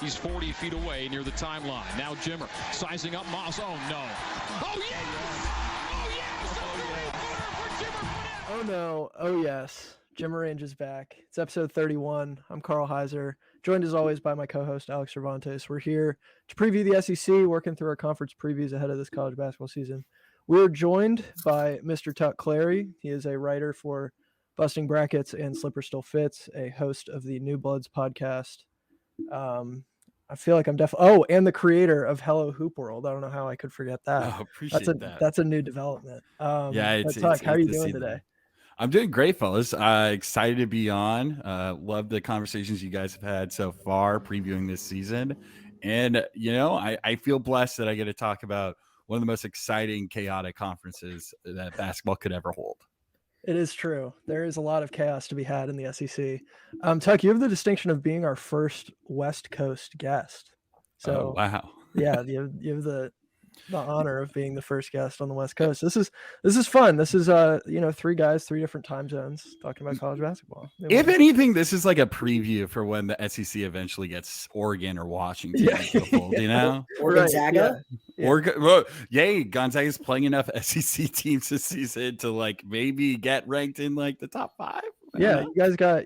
He's 40 feet away near the timeline. Now Jimmer sizing up Moss. Oh, no. Oh, yes! Oh, yes! For Jimmer. Oh, no. Oh, yes. Jimmer Range is back. It's episode 31. I'm Carl Heiser, joined as always by my co-host, Alex Cervantes. We're here to preview the SEC, working through our conference previews ahead of this college basketball season. We're joined by Mr. Todd Clarry. He is a writer for Busting Brackets and Slipper Still Fits, a host of the New Bloods podcast. I feel like I'm and the creator of Hello Hoop World. I don't know how I could forget that. Oh, appreciate that. That's a new development. It's Todd, how are you doing today? I'm doing great, fellas. Excited to be on. Love the conversations you guys have had so far previewing this season. And, I feel blessed that I get to talk about one of the most exciting, chaotic conferences that basketball could ever hold. It is true. There is a lot of chaos to be had in the SEC. Tuck, you have the distinction of being our first West Coast guest. So, wow. Yeah, you have the honor of being the first guest on the West Coast. This is fun. This is three guys, three different time zones talking about college basketball. If anything, this is like a preview for when the SEC eventually gets Oregon or Washington into the fold, or Gonzaga. Yeah. Gonzaga's playing enough SEC teams this season to like maybe get ranked in like the top 5. Yeah,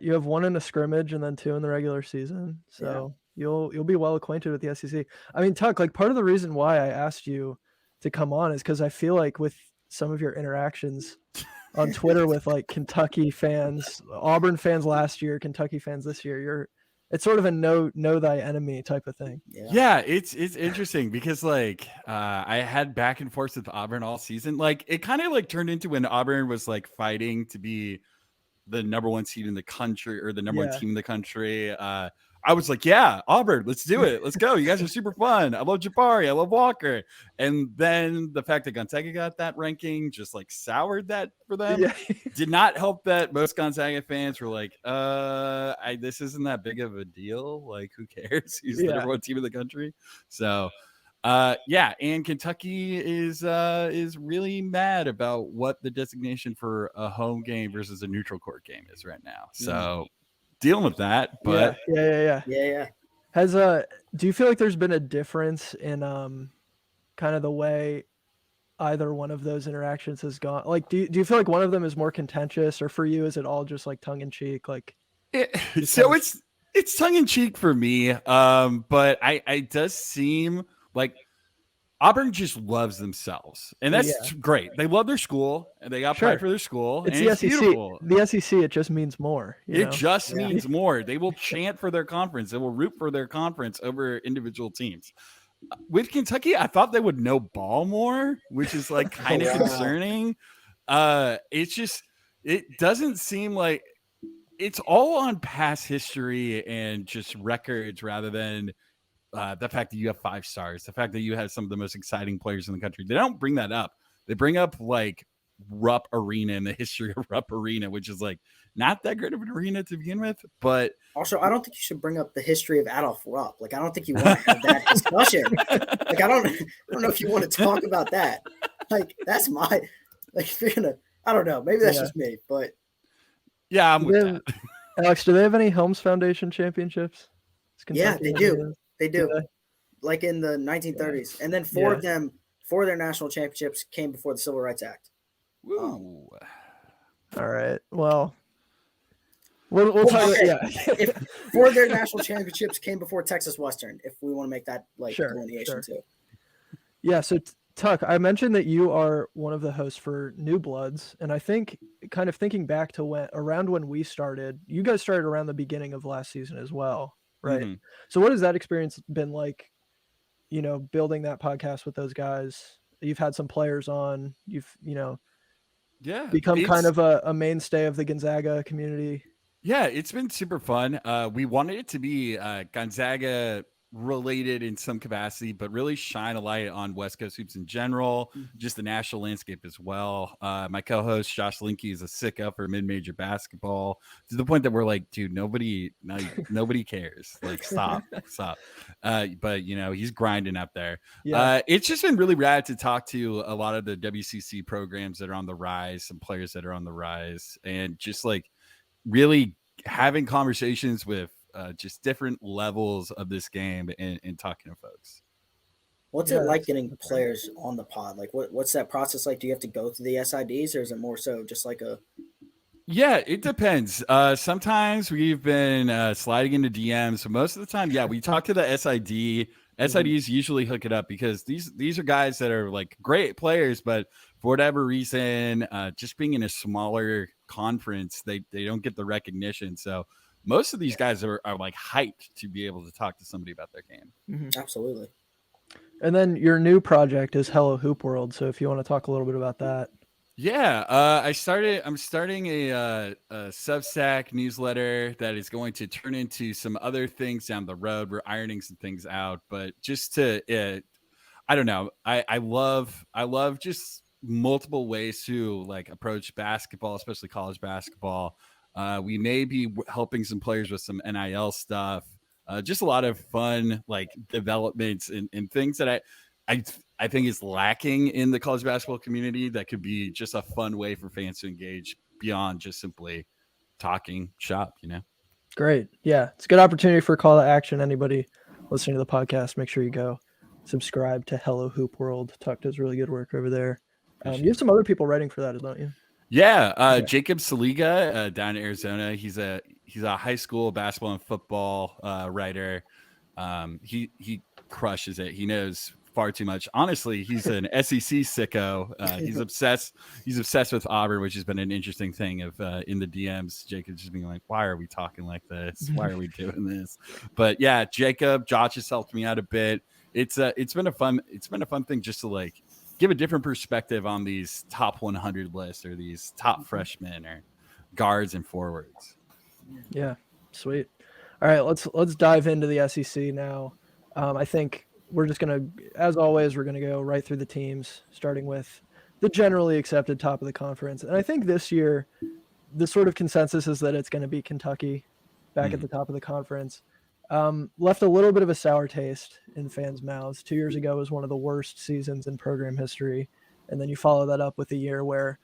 you have one in a scrimmage and then 2 in the regular season. So You'll be well acquainted with the SEC. I mean, Tuck, like part of the reason why I asked you to come on is because I feel like with some of your interactions on Twitter with like Kentucky fans, Auburn fans last year, Kentucky fans this year, it's sort of a know thy enemy type of thing. Yeah, it's interesting because like I had back and forth with Auburn all season. Like it kind of like turned into when Auburn was like fighting to be the number 1 seed in the country or the number 1 team in the country. I was like, yeah, Auburn, let's do it. Let's go. You guys are super fun. I love Jabari. I love Walker. And then the fact that Gonzaga got that ranking just like soured that for them. Yeah. Did not help that most Gonzaga fans were like, this isn't that big of a deal. Like, who cares? He's the number 1 team in the country. So, and Kentucky is really mad about what the designation for a home game versus a neutral court game is right now. So dealing with that, but yeah. Do you feel like there's been a difference in kind of the way either one of those interactions has gone? Like, do you feel like one of them is more contentious, or for you is it all just like tongue in cheek? Like, it's tongue in cheek for me. But it does seem like Auburn just loves themselves, and that's great. They love their school, and they got pride for their school. It's and the SEC. Beautiful. The SEC, it just means more. It just means more. They will chant for their conference. They will root for their conference over individual teams. With Kentucky, I thought they would know ball more, which is like kind of concerning. It doesn't seem like it's all on past history and just records rather than the fact that you have 5 stars, the fact that you have some of the most exciting players in the country. They don't bring that up. They bring up like Rupp Arena and the history of Rupp Arena, which is like not that great of an arena to begin with. But also, I don't think you should bring up the history of Adolph Rupp. Like, I don't think you want to have that discussion. Like, I don't know if you want to talk about that. Like, that's my if you're gonna, I don't know. Maybe that's just me, but yeah, I'm with that. Alex, do they have any Helms Foundation championships? Yeah, they do. They do, like in the 1930s. And then 4 of them, 4 of their national championships came before the Civil Rights Act. Woo. All right. Well, we'll talk about if 4 of their national championships came before Texas Western, if we want to make that like delineation too. Yeah. So Tuck, I mentioned that you are one of the hosts for New Bloods, and I think kind of thinking back to when we started, you guys started around the beginning of last season as well. Right. Mm-hmm. So what has that experience been like, building that podcast with those guys? You've had some players on, you've, become kind of a mainstay of the Gonzaga community. Yeah, it's been super fun. We wanted it to be Gonzaga related in some capacity, but really shine a light on West Coast hoops in general, just the national landscape as well. My co-host Josh Linke is a sicko for mid-major basketball to the point that we're like, dude, nobody cares. Like, stop. But he's grinding up there. It's just been really rad to talk to a lot of the WCC programs that are on the rise, some players that are on the rise, and just like really having conversations with just different levels of this game and talking to folks. What's it like getting players on the pod? Like, what's that process like? Do you have to go through the SIDs, or is it more so just like a? Yeah, it depends. Sometimes we've been sliding into DMs. So most of the time, yeah, we talk to the SID. SIDs usually hook it up because these are guys that are like great players, but for whatever reason, just being in a smaller conference, they don't get the recognition. So most of these guys are like hyped to be able to talk to somebody about their game. Mm-hmm. Absolutely. And then your new project is Hello Hoop World. So if you want to talk a little bit about that. Yeah, I'm starting a Substack newsletter that is going to turn into some other things down the road. We're ironing some things out, but just to, I don't know. I love just multiple ways to like approach basketball, especially college basketball. We may be helping some players with some NIL stuff. Just a lot of fun like developments and things that I think is lacking in the college basketball community that could be just a fun way for fans to engage beyond just simply talking shop, you know? Great. Yeah. It's a good opportunity for a call to action. Anybody listening to the podcast, make sure you go subscribe to Hello Hoop World. Tuck does really good work over there. You have some other people writing for that, don't you? Yeah. Jacob Saliga down in Arizona. He's a high school basketball and football writer. He crushes it. He knows far too much. Honestly, he's an SEC sicko. He's obsessed with Auburn, which has been an interesting thing of in the DMs. Jacob just being like, why are we talking like this? Why are we doing this? But yeah, Josh has helped me out a bit. It's been a fun thing just to like give a different perspective on these top 100 lists or these top freshmen or guards and forwards. Yeah, sweet. All right, let's dive into the SEC now. I think we're just going to, as always, we're going to go right through the teams, starting with the generally accepted top of the conference. And I think this year, the sort of consensus is that it's going to be Kentucky back at the top of the conference. Left a little bit of a sour taste in fans' mouths. 2 years ago was one of the worst seasons in program history. And then you follow that up with a year where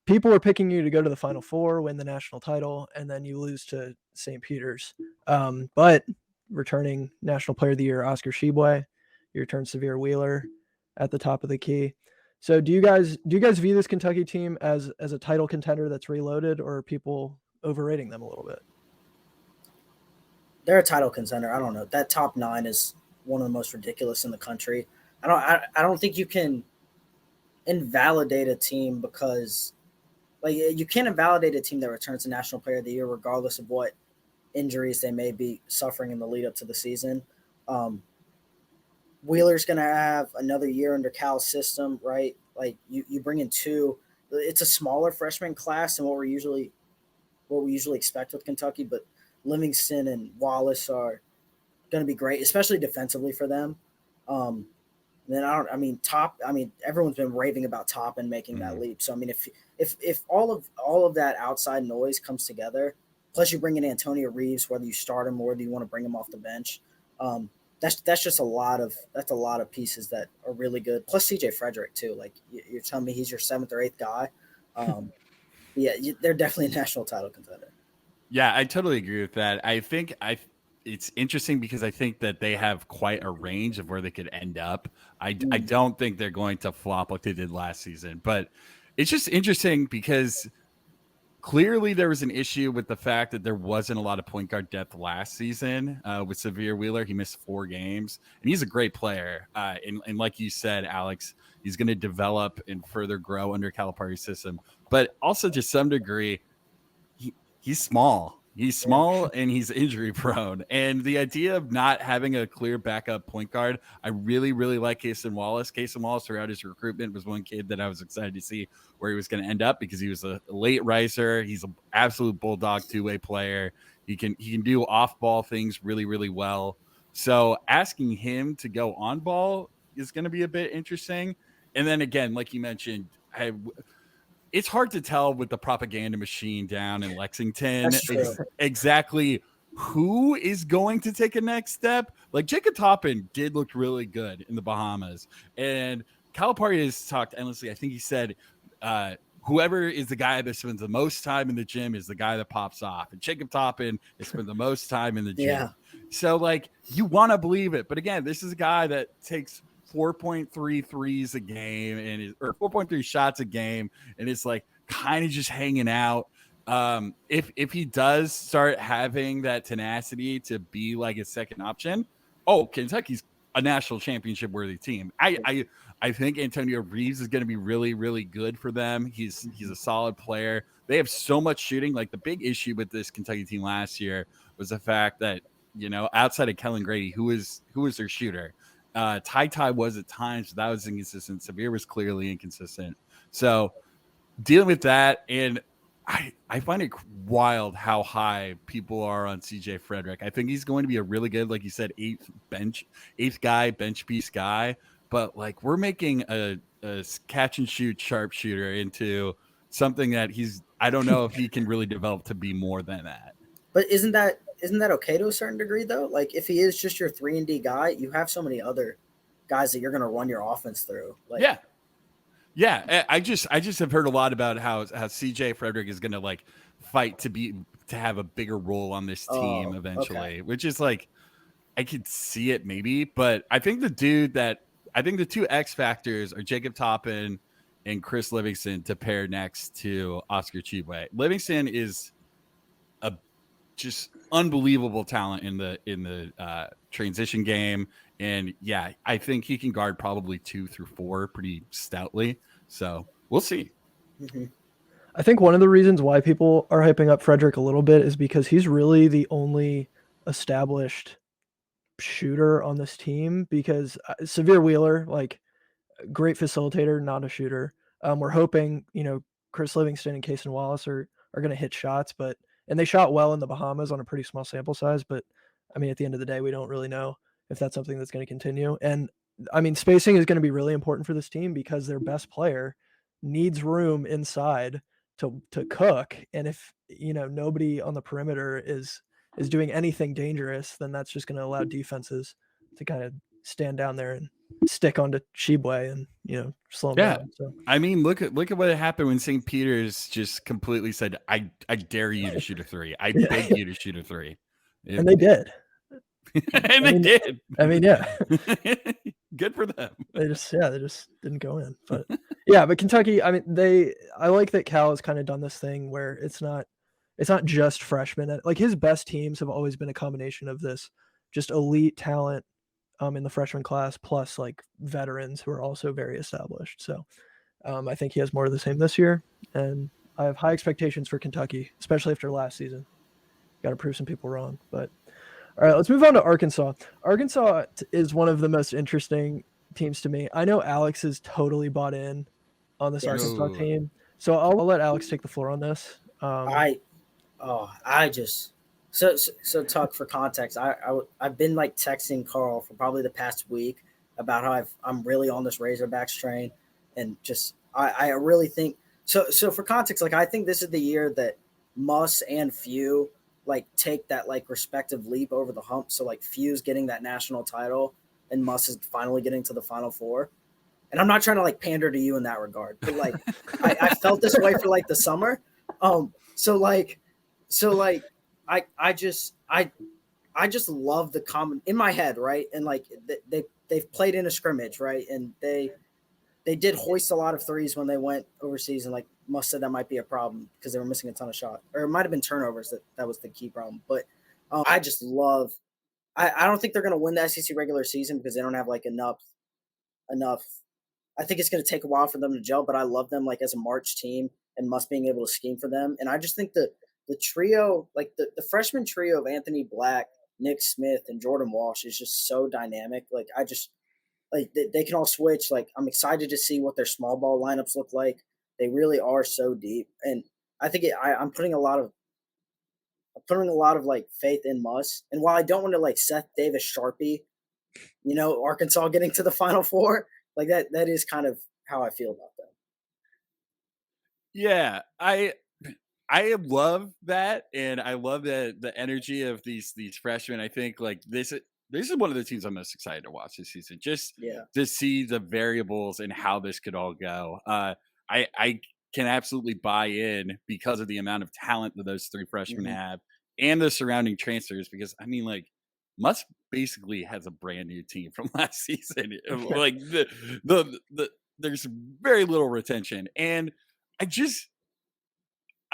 people were picking you to go to the Final Four, win the national title, and then you lose to St. Peter's. But returning National Player of the Year, Oscar Tshiebwe, you return Severe Wheeler at the top of the key. So do you guys view this Kentucky team as a title contender that's reloaded, or are people overrating them a little bit? They're a title contender. I don't know. That top 9 is one of the most ridiculous in the country. I don't think you can invalidate a team because like you can't invalidate a team that returns to National Player of the Year regardless of what injuries they may be suffering in the lead up to the season. Wheeler's going to have another year under Cal's system, right? Like you bring in 2. It's a smaller freshman class than what we usually expect with Kentucky, but Livingston and Wallace are going to be great, especially defensively for them. Then everyone's been raving about Top and making that leap. So I mean, if all of that outside noise comes together, plus you bring in Antonio Reeves, whether you start him or whether you want to bring him off the bench, that's just a lot of pieces that are really good. Plus CJ Frederick too. Like you're telling me he's your 7th or 8th guy. Yeah, they're definitely a national title contender. Yeah, I totally agree with that. I think it's interesting because I think that they have quite a range of where they could end up. I don't think they're going to flop like they did last season, but it's just interesting because clearly there was an issue with the fact that there wasn't a lot of point guard depth last season with Severe Wheeler. He missed 4 games, and he's a great player. And like you said, Alex, he's going to develop and further grow under Calipari's system. But also to some degree, he's small. He's small and he's injury prone. And the idea of not having a clear backup point guard, I really, really like Cason Wallace. Cason Wallace throughout his recruitment was one kid that I was excited to see where he was going to end up because he was a late riser. He's an absolute bulldog 2-way player. He can do off ball things really, really well. So asking him to go on ball is going to be a bit interesting. And then again, like you mentioned, it's hard to tell with the propaganda machine down in Lexington exactly who is going to take a next step. Like Jacob Toppin did look really good in the Bahamas, and Calipari has talked endlessly. I think he said whoever is the guy that spends the most time in the gym is the guy that pops off. And Jacob Toppin has spent the most time in the gym. Yeah. So, like, you want to believe it. But again, this is a guy that takes 4.3 threes a game or 4.3 shots a game, and it's like kind of just hanging out. If he does start having that tenacity to be like a second option, Kentucky's a national championship worthy team. I think Antonio Reeves is going to be really, really good for them. He's a solid player. They have so much shooting. Like, the big issue with this Kentucky team last year was the fact that, outside of Kellen Grady, who was their shooter, Ty was at times, but that was inconsistent. Severe was clearly inconsistent. So dealing with that, and I find it wild how high people are on CJ Frederick. I think he's going to be a really good, like you said, eighth guy, bench piece guy. But like, we're making a catch and shoot sharpshooter into something that I don't know if he can really develop to be more than that. But isn't that okay to a certain degree though? Like, if he is just your 3-and-D guy, you have so many other guys that you're going to run your offense through. Like, yeah. I just have heard a lot about how CJ Frederick is going to like fight to have a bigger role on this team eventually, which is like, I could see it maybe, but I think the two X factors are Jacob Toppin and Chris Livingston to pair next to Oscar Tshiebwe. Livingston is a just unbelievable talent in the transition game. And yeah, I think he can guard probably 2 through 4 pretty stoutly. So we'll see. Mm-hmm. I think one of the reasons why people are hyping up Frederick a little bit is because he's really the only established shooter on this team, because Severe Wheeler, like, great facilitator, not a shooter. We're hoping, Chris Livingston and Cason Wallace are going to hit shots, and they shot well in the Bahamas on a pretty small sample size. But I mean, at the end of the day, we don't really know if that's something that's going to continue. And I mean, spacing is going to be really important for this team because their best player needs room inside to cook. And if, nobody on the perimeter is doing anything dangerous, then that's just going to allow defenses to kind of stand down there and stick onto Tshiebwe and, slow him down. So I mean, look at what happened when St. Peter's just completely said, I dare you to shoot a 3. I beg you to shoot a 3. And they did. They did. I mean, yeah. Good for them. They just didn't go in. But yeah, but Kentucky, I mean, I like that Cal has kind of done this thing where it's not just freshmen. Like, his best teams have always been a combination of this just elite talent in the freshman class, plus like veterans who are also very established. So I think he has more of the same this year, and I have high expectations for Kentucky, especially after last season. Got to prove some people wrong. But all right, let's move on to Arkansas. Arkansas is one of the most interesting teams to me. I know Alex is totally bought in on this Arkansas team, so I'll let Alex take the floor on this. So Tuck, for context, I've been like texting Carl for probably the past week about how I'm really on this Razorbacks train, and just I really think so for context, like, I think this is the year that Muss and Few like take that like respective leap over the hump. So like, Few's getting that national title and Muss is finally getting to the Final Four. And I'm not trying to like pander to you in that regard, but like I felt this way for like the summer. I just love the common in my head, right? And like they've played in a scrimmage, right? And they did hoist a lot of threes when they went overseas, and like Muss said that might be a problem because they were missing a ton of shots, or it might have been turnovers that was the key problem. But I just love. I don't think they're going to win the SEC regular season because they don't have like enough. I think it's going to take a while for them to gel, but I love them like as a March team and Muss being able to scheme for them. And I just think the trio, like the freshman trio of Anthony Black, Nick Smith, and Jordan Walsh is just so dynamic. Like, I just like they can all switch. Like, I'm excited to see what their small ball lineups look like. They really are so deep, and I think I'm putting a lot of like faith in Muss. And while I don't want to like Seth Davis Sharpie, Arkansas getting to the Final Four, like that is kind of how I feel about them. Yeah, I love that, and I love the energy of these freshmen. I think like this is one of the teams I'm most excited to watch this season, just to see the variables and how this could all go. can absolutely buy in because of the amount of talent that those three freshmen Mhm. have and the surrounding transfers. Because I mean, like, Muss basically has a brand new team from last season. Like the there's very little retention, and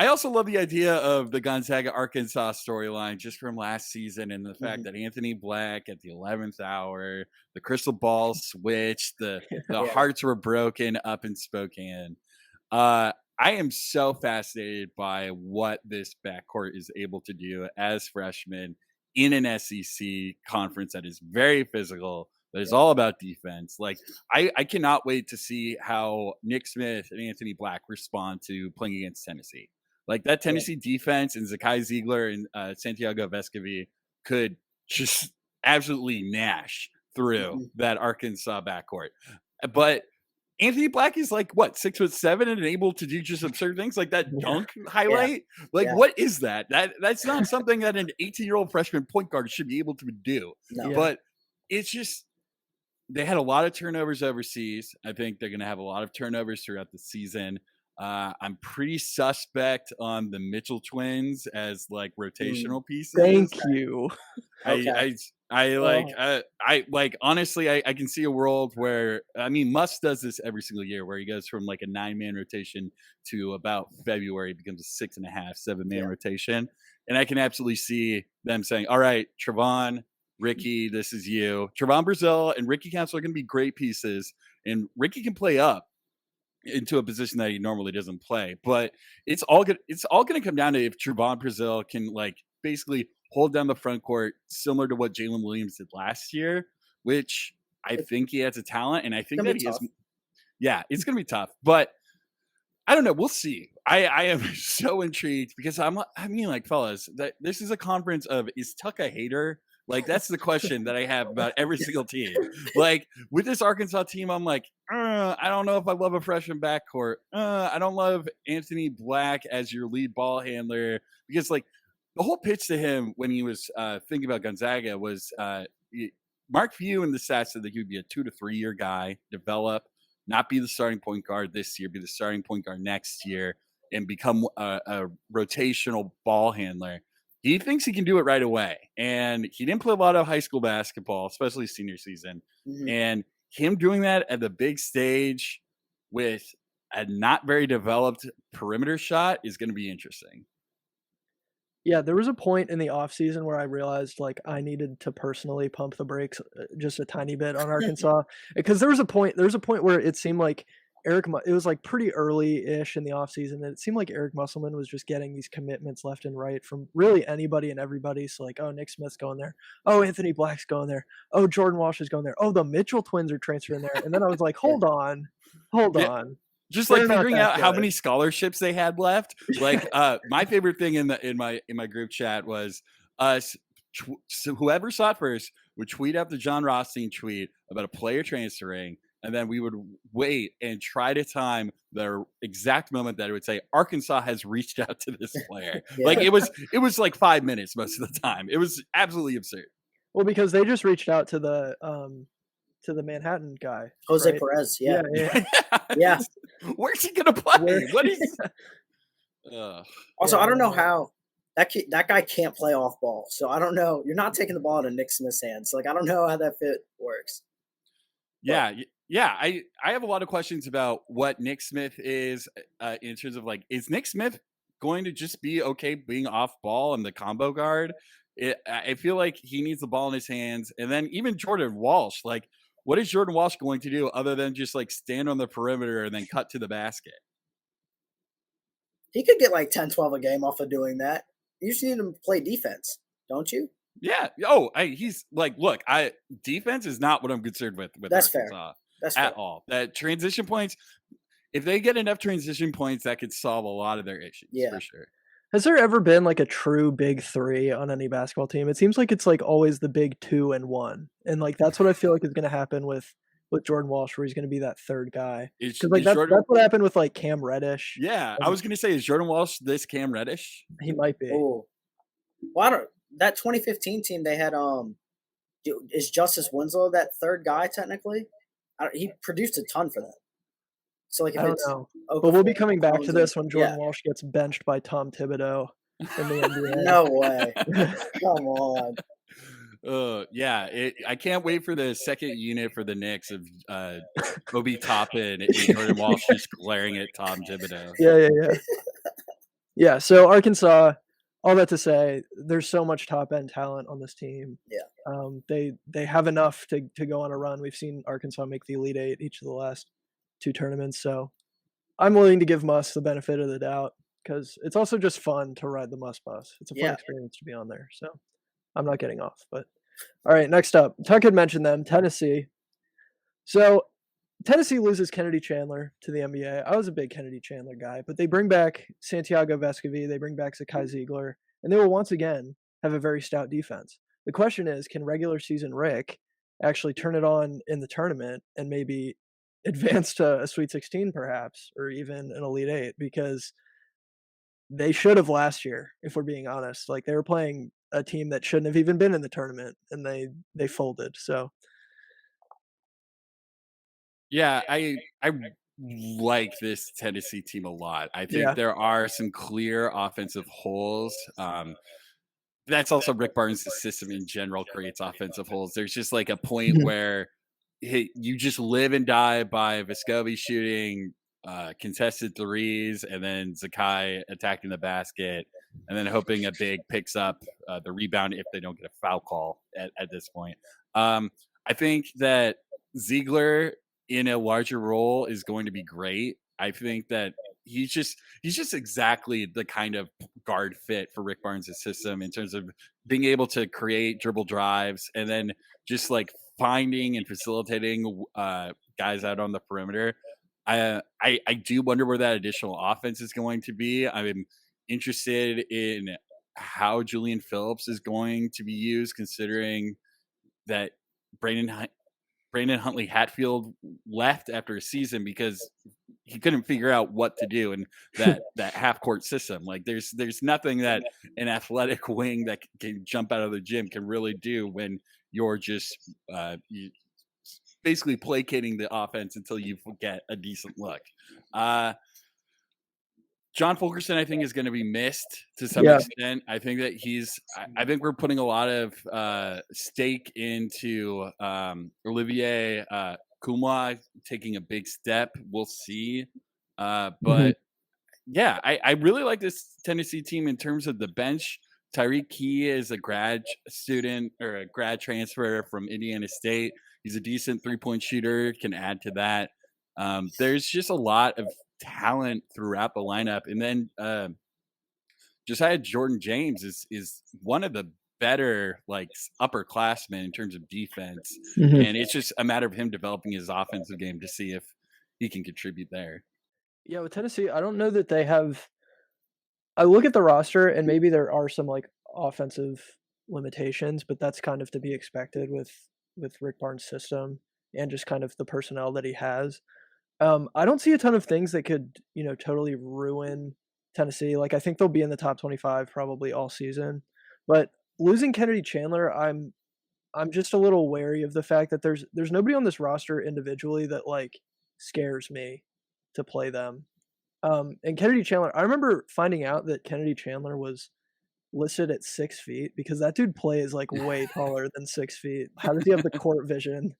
I also love the idea of the Gonzaga Arkansas storyline just from last season, and the fact Mhm. that Anthony Black at the 11th hour, the crystal ball switched, the Yeah. hearts were broken up in Spokane. I am so fascinated by what this backcourt is able to do as freshmen in an SEC conference that is very physical, that is Yeah. all about defense. Like, I cannot wait to see how Nick Smith and Anthony Black respond to playing against Tennessee. Like, that Yeah. Tennessee defense and Zakai Ziegler and Santiago Vescovi could just absolutely gnash through Mhm. that Arkansas backcourt. But Anthony Black is like what, 6'7" and able to do just absurd things like that Yeah. dunk highlight. Like, Yeah. what is that? That's not something that an 18-year-old freshman point guard should be able to do. No. Yeah. But it's just they had a lot of turnovers overseas. I think they're going to have a lot of turnovers throughout the season. I'm pretty suspect on the Mitchell twins as like rotational pieces. Thank you. Okay. I like honestly, I can see a world where I mean Muss does this every single year where he goes from like a 9-man rotation to about February becomes a 6.5, 7-man Yeah. rotation. And I can absolutely see them saying, all right, Trevon, Ricky, this is you. Trevon Brazil and Ricky Council are going to be great pieces. And Ricky can play up into a position that he normally doesn't play. But it's all going to come down to if Trevon Brazil can like basically hold down the front court similar to what Jalen Williams did last year, which I think he has a talent, and I think that he is. Yeah, it's going to be tough, but I don't know. We'll see. I am so intrigued because I mean, like, fellas, that this is a conference of is Tuck a hater? Like, that's the question that I have about every single team. Like, with this Arkansas team, I'm like, I don't know if I love a freshman backcourt. I don't love Anthony Black as your lead ball handler because, like, the whole pitch to him when he was thinking about Gonzaga was Mark Few in the stats said that he would be a 2 to 3 year guy, develop, not be the starting point guard this year, be the starting point guard next year, and become a rotational ball handler. He thinks he can do it right away. And he didn't play a lot of high school basketball, especially senior season. Mhm. And him doing that at the big stage with a not very developed perimeter shot is going to be interesting. Yeah, there was a point in the offseason where I realized, like, I needed to personally pump the brakes, just a tiny bit on Arkansas, because there was a point where it seemed like it was, like, pretty early-ish in the offseason, and it seemed like Eric Musselman was just getting these commitments left and right from really anybody and everybody. So, like, oh, Nick Smith's going there. Oh, Anthony Black's going there. Oh, Jordan Walsh is going there. Oh, the Mitchell twins are transferring there. And then I was like, hold on. Yeah. Just like They're not figuring that out how good. many scholarships they had left. Like my favorite thing in my group chat was so whoever saw it first would tweet out the John Rothstein tweet about a player transferring, and then we would wait and try to time the exact moment that it would say Arkansas has reached out to this player. Yeah. Like it was like 5 minutes most of the time. It was absolutely absurd. Well, because they just reached out to the Manhattan guy, Jose right? Perez. Yeah. Yeah. Yeah. Where's he gonna play? What is? Also, Yeah, I don't know no. how that guy can't play off ball. So I don't know. You're not taking the ball into Nick Smith's hands. Like I don't know how that fit works. Yeah. I have a lot of questions about what Nick Smith is in terms of like, is Nick Smith going to just be okay being off ball and the combo guard? I feel like he needs the ball in his hands, and then even Jordan Walsh, like. What is Jordan Walsh going to do other than just like stand on the perimeter and then cut to the basket? He could get like 10, 12 a game off of doing that. You just need him to play defense, don't you? Yeah. Oh, he's like, look, defense is not what I'm concerned with That's Arkansas fair. That's at fair. all. That transition points, if they get enough transition points, that could solve a lot of their issues for sure. Has there ever been like a true big three on any basketball team? It seems like it's like always the big 2 and 1, and like that's what I feel like is going to happen with Jordan Walsh, where he's going to be that third guy. Because like that's what happened with like Cam Reddish. Yeah, I was going to say, is Jordan Walsh this Cam Reddish? He might be. Oh, well, that 2015 team they had. Is Justice Winslow that third guy technically? He produced a ton for them. So like if I don't it's know. But we'll be coming back to this when Jordan yeah. Walsh gets benched by Tom Thibodeau in the NBA. No way. Come on. Yeah, I can't wait for the second unit for the Knicks of Obi Toppin and Jordan Walsh just glaring at Tom Thibodeau. Yeah. Yeah, so Arkansas, all that to say, there's so much top end talent on this team. Yeah. They have enough to go on a run. We've seen Arkansas make the Elite Eight each of the last 2 tournaments, so I'm willing to give Muss the benefit of the doubt because it's also just fun to ride the Muss bus. It's a fun experience to be on there, so I'm not getting off. But all right, next up, Tuck had mentioned them, Tennessee. So Tennessee loses Kennedy Chandler to the NBA. I was a big Kennedy Chandler guy, but they bring back Santiago Vescovi, they bring back Zakai Ziegler, and they will once again have a very stout defense. The question is, can regular season Rick actually turn it on in the tournament and maybe advance to a Sweet 16 perhaps, or even an Elite Eight? Because they should have last year, if we're being honest. Like, they were playing a team that shouldn't have even been in the tournament, and they folded. So yeah, I like this Tennessee team a lot. I think there are some clear offensive holes. That's also Rick Barnes' system in general creates offensive holes. There's just like a point where you just live and die by Vescovi shooting contested threes and then Zakai attacking the basket and then hoping a big picks up the rebound if they don't get a foul call at this point. I think that Ziegler in a larger role is going to be great. I think that he's just exactly the kind of guard fit for Rick Barnes' system in terms of being able to create dribble drives and then just like finding and facilitating guys out on the perimeter. I do wonder where that additional offense is going to be. I'm interested in how Julian Phillips is going to be used, considering that Brandon Huntley Hatfield left after a season because he couldn't figure out what to do in that half court system. Like there's nothing that an athletic wing that can jump out of the gym can really do when you're just basically placating the offense until you get a decent look. John Fulkerson, I think, is going to be missed to some extent. I think that I think we're putting a lot of stake into Olivier Kumwa taking a big step. We'll see. But yeah, I really like this Tennessee team in terms of the bench. Tyreek Key is a grad student or a grad transfer from Indiana State. He's a decent 3-point shooter, can add to that. There's just a lot of talent throughout the lineup. And then Josiah Jordan James is one of the better like upperclassmen in terms of defense. And it's just a matter of him developing his offensive game to see if he can contribute there. Yeah, with Tennessee, I don't know that they have. I look at the roster and maybe there are some like offensive limitations, but that's kind of to be expected with Rick Barnes' system and just kind of the personnel that he has. I don't see a ton of things that could, totally ruin Tennessee. Like, I think they'll be in the top 25 probably all season. But losing Kennedy Chandler, I'm just a little wary of the fact that there's nobody on this roster individually that like scares me to play them. And Kennedy Chandler, I remember finding out that Kennedy Chandler was listed at 6 feet because that dude plays like way taller than 6 feet. How does he have the court vision?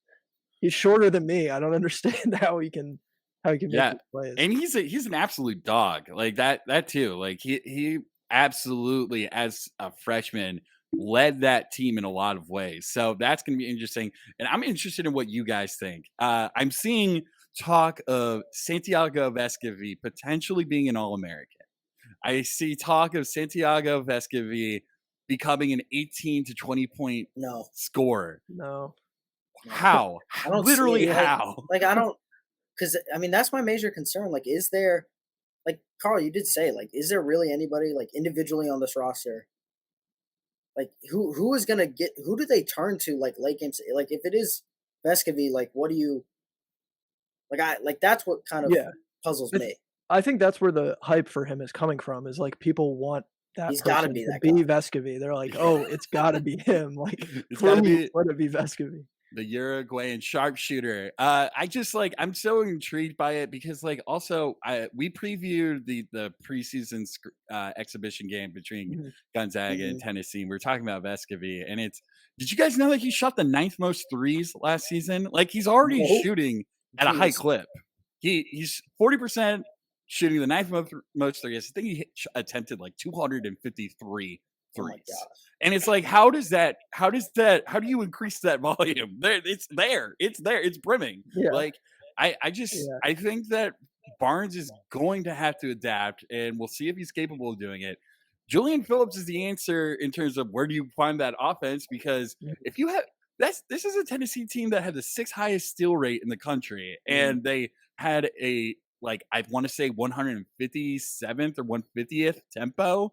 He's shorter than me. I don't understand how he can make these plays. And he's an absolute dog. Like that too. Like he absolutely, as a freshman, led that team in a lot of ways. So that's going to be interesting. And I'm interested in what you guys think. I'm seeing talk of Santiago Vescovi potentially being an All-American. I see talk of Santiago Vescovi becoming an 18 to 20 point scorer. No. How? Literally how? Like I don't, because I mean that's my major concern. Like, is there, like Carl, you did say, like, is there really anybody like individually on this roster? Like who is gonna get? Who do they turn to like late games? Like if it is Vescovi, like what do you? Like that's what kind of puzzles me. I think that's where the hype for him is coming from. Is like people want that he's got to be that guy. Vescovi. They're like, oh, it's got to be him. Like, let it be Vescovi. The Uruguayan sharpshooter. I just I'm so intrigued by it because also we previewed the preseason exhibition game between Mhm. Gonzaga and Tennessee. And we were talking about Vescovy, and did you guys know that he shot the 9th most threes last season? He's already Nope. shooting at a high Jeez. clip. He's 40% shooting the 9th most threes. I think he attempted 253 Oh my threes. gosh. And it's how do you increase that volume? It's there. It's brimming. Yeah. I think that Barnes is going to have to adapt, and we'll see if he's capable of doing it. Julian Phillips is the answer in terms of where do you find that offense, because if you have this is a Tennessee team that had the 6th highest steal rate in the country, and they had a I want to say 157th or 150th tempo.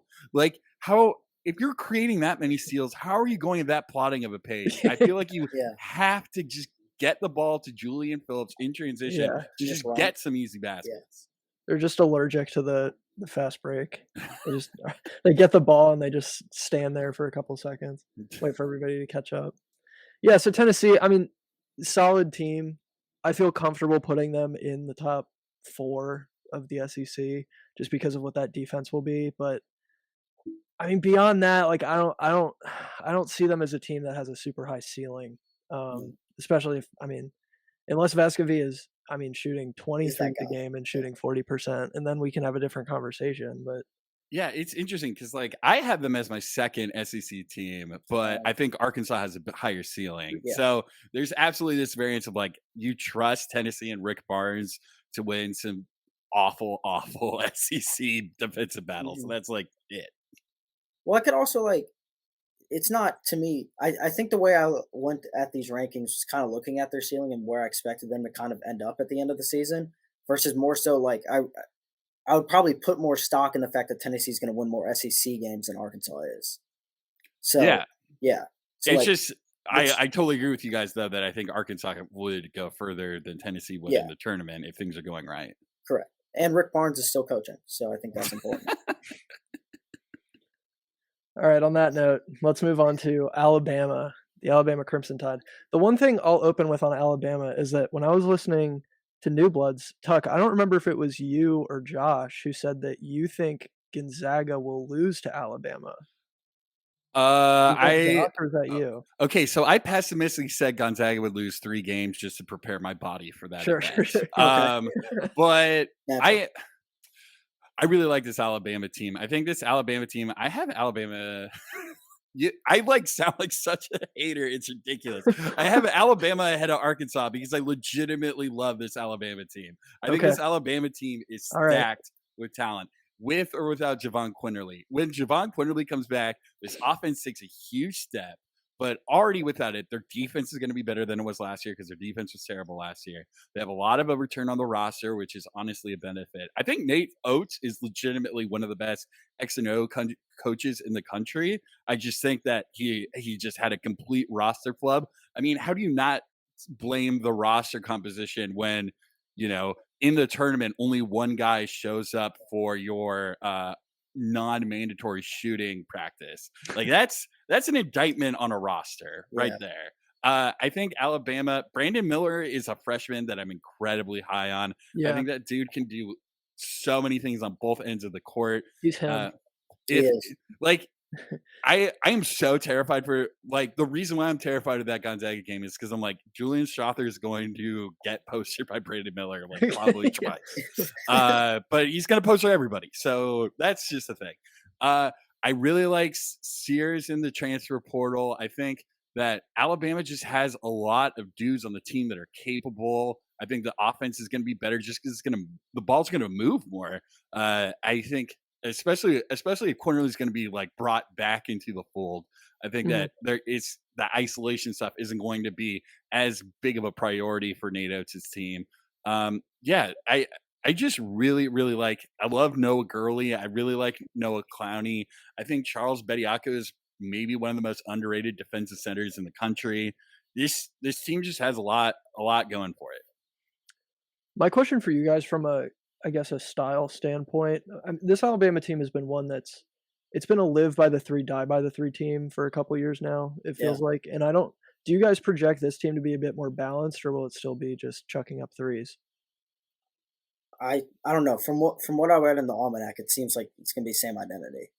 How, if you're creating that many steals, how are you going at that plotting of a pace? I feel like you have to just get the ball to Julian Phillips in transition to just get some easy baskets. They're just allergic to the fast break. They get the ball and they just stand there for a couple seconds, wait for everybody to catch up. Yeah, so Tennessee, I mean, solid team. I feel comfortable putting them in the top 4 of the SEC just because of what that defense will be. But I mean, beyond that, I don't see them as a team that has a super high ceiling. Especially if, unless Vescovy is, shooting 23 a game and shooting 40%, and then we can have a different conversation. But yeah, it's interesting because I have them as my second SEC team, but I think Arkansas has a higher ceiling. Yeah. So there's absolutely this variance of you trust Tennessee and Rick Barnes to win some awful SEC defensive battles. So that's it. Well, I could also it's not, to me, I think the way I went at these rankings was kind of looking at their ceiling and where I expected them to kind of end up at the end of the season versus more so I would probably put more stock in the fact that Tennessee is going to win more SEC games than Arkansas is. So, yeah. So it's just, I totally agree with you guys, though, that I think Arkansas would go further than Tennessee would in the tournament if things are going right. Correct. And Rick Barnes is still coaching, so I think that's important. All right, on that note, let's move on to Alabama, the Alabama Crimson Tide. The one thing I'll open with on Alabama is that when I was listening to New Bloods, Tuck, I don't remember if it was you or Josh who said that you think Gonzaga will lose to Alabama. Or is that you? Okay, so I pessimistically said Gonzaga would lose 3 games just to prepare my body for that Sure. event. But I really like this Alabama team. I think this Alabama team, I have Alabama. I sound like such a hater. It's ridiculous. I have Alabama ahead of Arkansas because I legitimately love this Alabama team. I think this Alabama team is stacked with talent, with or without Javon Quinterly. When Javon Quinterly comes back, this offense takes a huge step. But already without it, their defense is going to be better than it was last year because their defense was terrible last year. They have a lot of a return on the roster, which is honestly a benefit. I think Nate Oates is legitimately one of the best X and O coaches in the country. I just think that he just had a complete roster flub. I mean, how do you not blame the roster composition when, in the tournament, only one guy shows up for your non-mandatory shooting practice? That's an indictment on a roster right there. I think Alabama, Brandon Miller is a freshman that I'm incredibly high on. I think that dude can do so many things on both ends of the court. He's him. I am so terrified for the reason why I'm terrified of that Gonzaga game is because I'm Julian Strother is going to get posted by Brandon Miller probably twice. But he's going to poster everybody. So that's just the thing. I really like Sears in the transfer portal. I think that Alabama just has a lot of dudes on the team that are capable. I think the offense is going to be better just because the ball's going to move more. I think especially if Quinterly's going to be brought back into the fold. I think that the isolation stuff isn't going to be as big of a priority for Nate Oates' team. I just really, really I love Noah Gurley. I really like Noah Clowney. I think Charles Bediako is maybe one of the most underrated defensive centers in the country. This team just has a lot going for it. My question for you guys from a style standpoint, this Alabama team has been one it's been a live by the 3, die by the 3 team for a couple of years now, it feels like. And I don't Do you guys project this team to be a bit more balanced, or will it still be just chucking up threes? I don't know. From what I read in the almanac, it seems like it's gonna be same identity.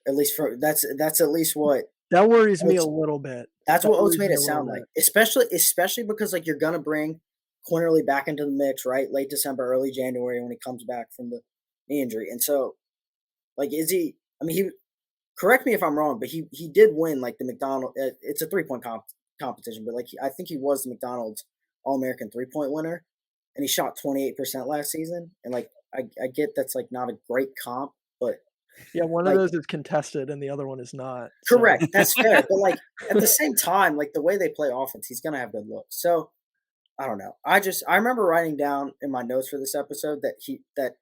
At least that's at least what That worries me a Oates- little bit. that's That what Oates worries made me it a little sound like. bit. Especially because like you're gonna bring Quinterly back into the mix, right? Late December, early January when he comes back from the knee injury. And so like is he he correct me if I'm wrong, but he did win like the McDonald it's a 3-point competition, but like I think he was the McDonald's All-American 3-point winner and he shot 28% last season. And like I get that's like not a great comp, but Yeah, one like, of those is contested and the other one is not. So. correct. That's fair. But like at the same time, like the way they play offense, he's gonna have good looks. So I don't know. I remember writing down in my notes for this episode that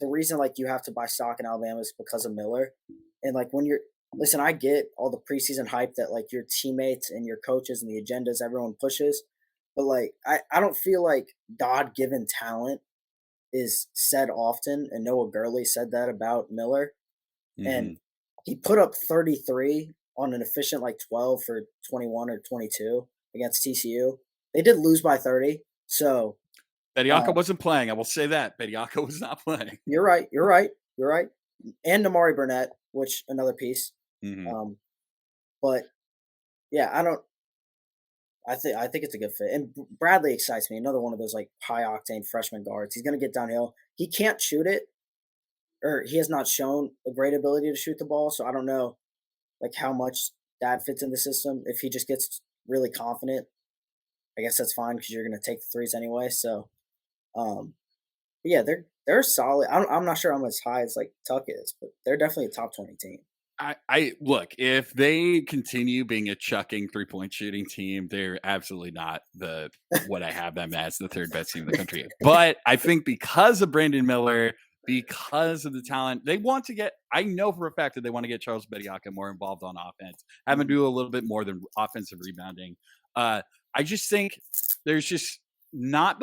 the reason like you have to buy stock in Alabama is because of Miller. And like when listen, I get all the preseason hype that like your teammates and your coaches and the agendas everyone pushes, but like I don't feel like God-given talent is said often, and Noah Gurley said that about Miller. Mm-hmm. And he put up 33 on an efficient like 12 for 21 or 22 against TCU. They did lose by 30. So Bediako wasn't playing. I will say that. Bediako was not playing. You're right. And Namari Burnett, which another piece. Mm-hmm. But yeah, I think it's a good fit. And Bradley excites me. Another one of those like high octane freshman guards. He's going to get downhill. He can't shoot it, or he has not shown a great ability to shoot the ball. So I don't know like how much that fits in the system. If he just gets really confident, I guess that's fine because you're going to take the threes anyway. So, but yeah, they're solid. I'm not sure I'm as high as like Tuck is, but they're definitely a top 20 team. I look, if they continue being a chucking 3-point shooting team, they're absolutely not what I have them as the third best team in the country. But I think because of Brandon Miller, because of the talent, they want to get. I know for a fact that they want to get Charles Bediako more involved on offense, have him do a little bit more than offensive rebounding. I just think there's just not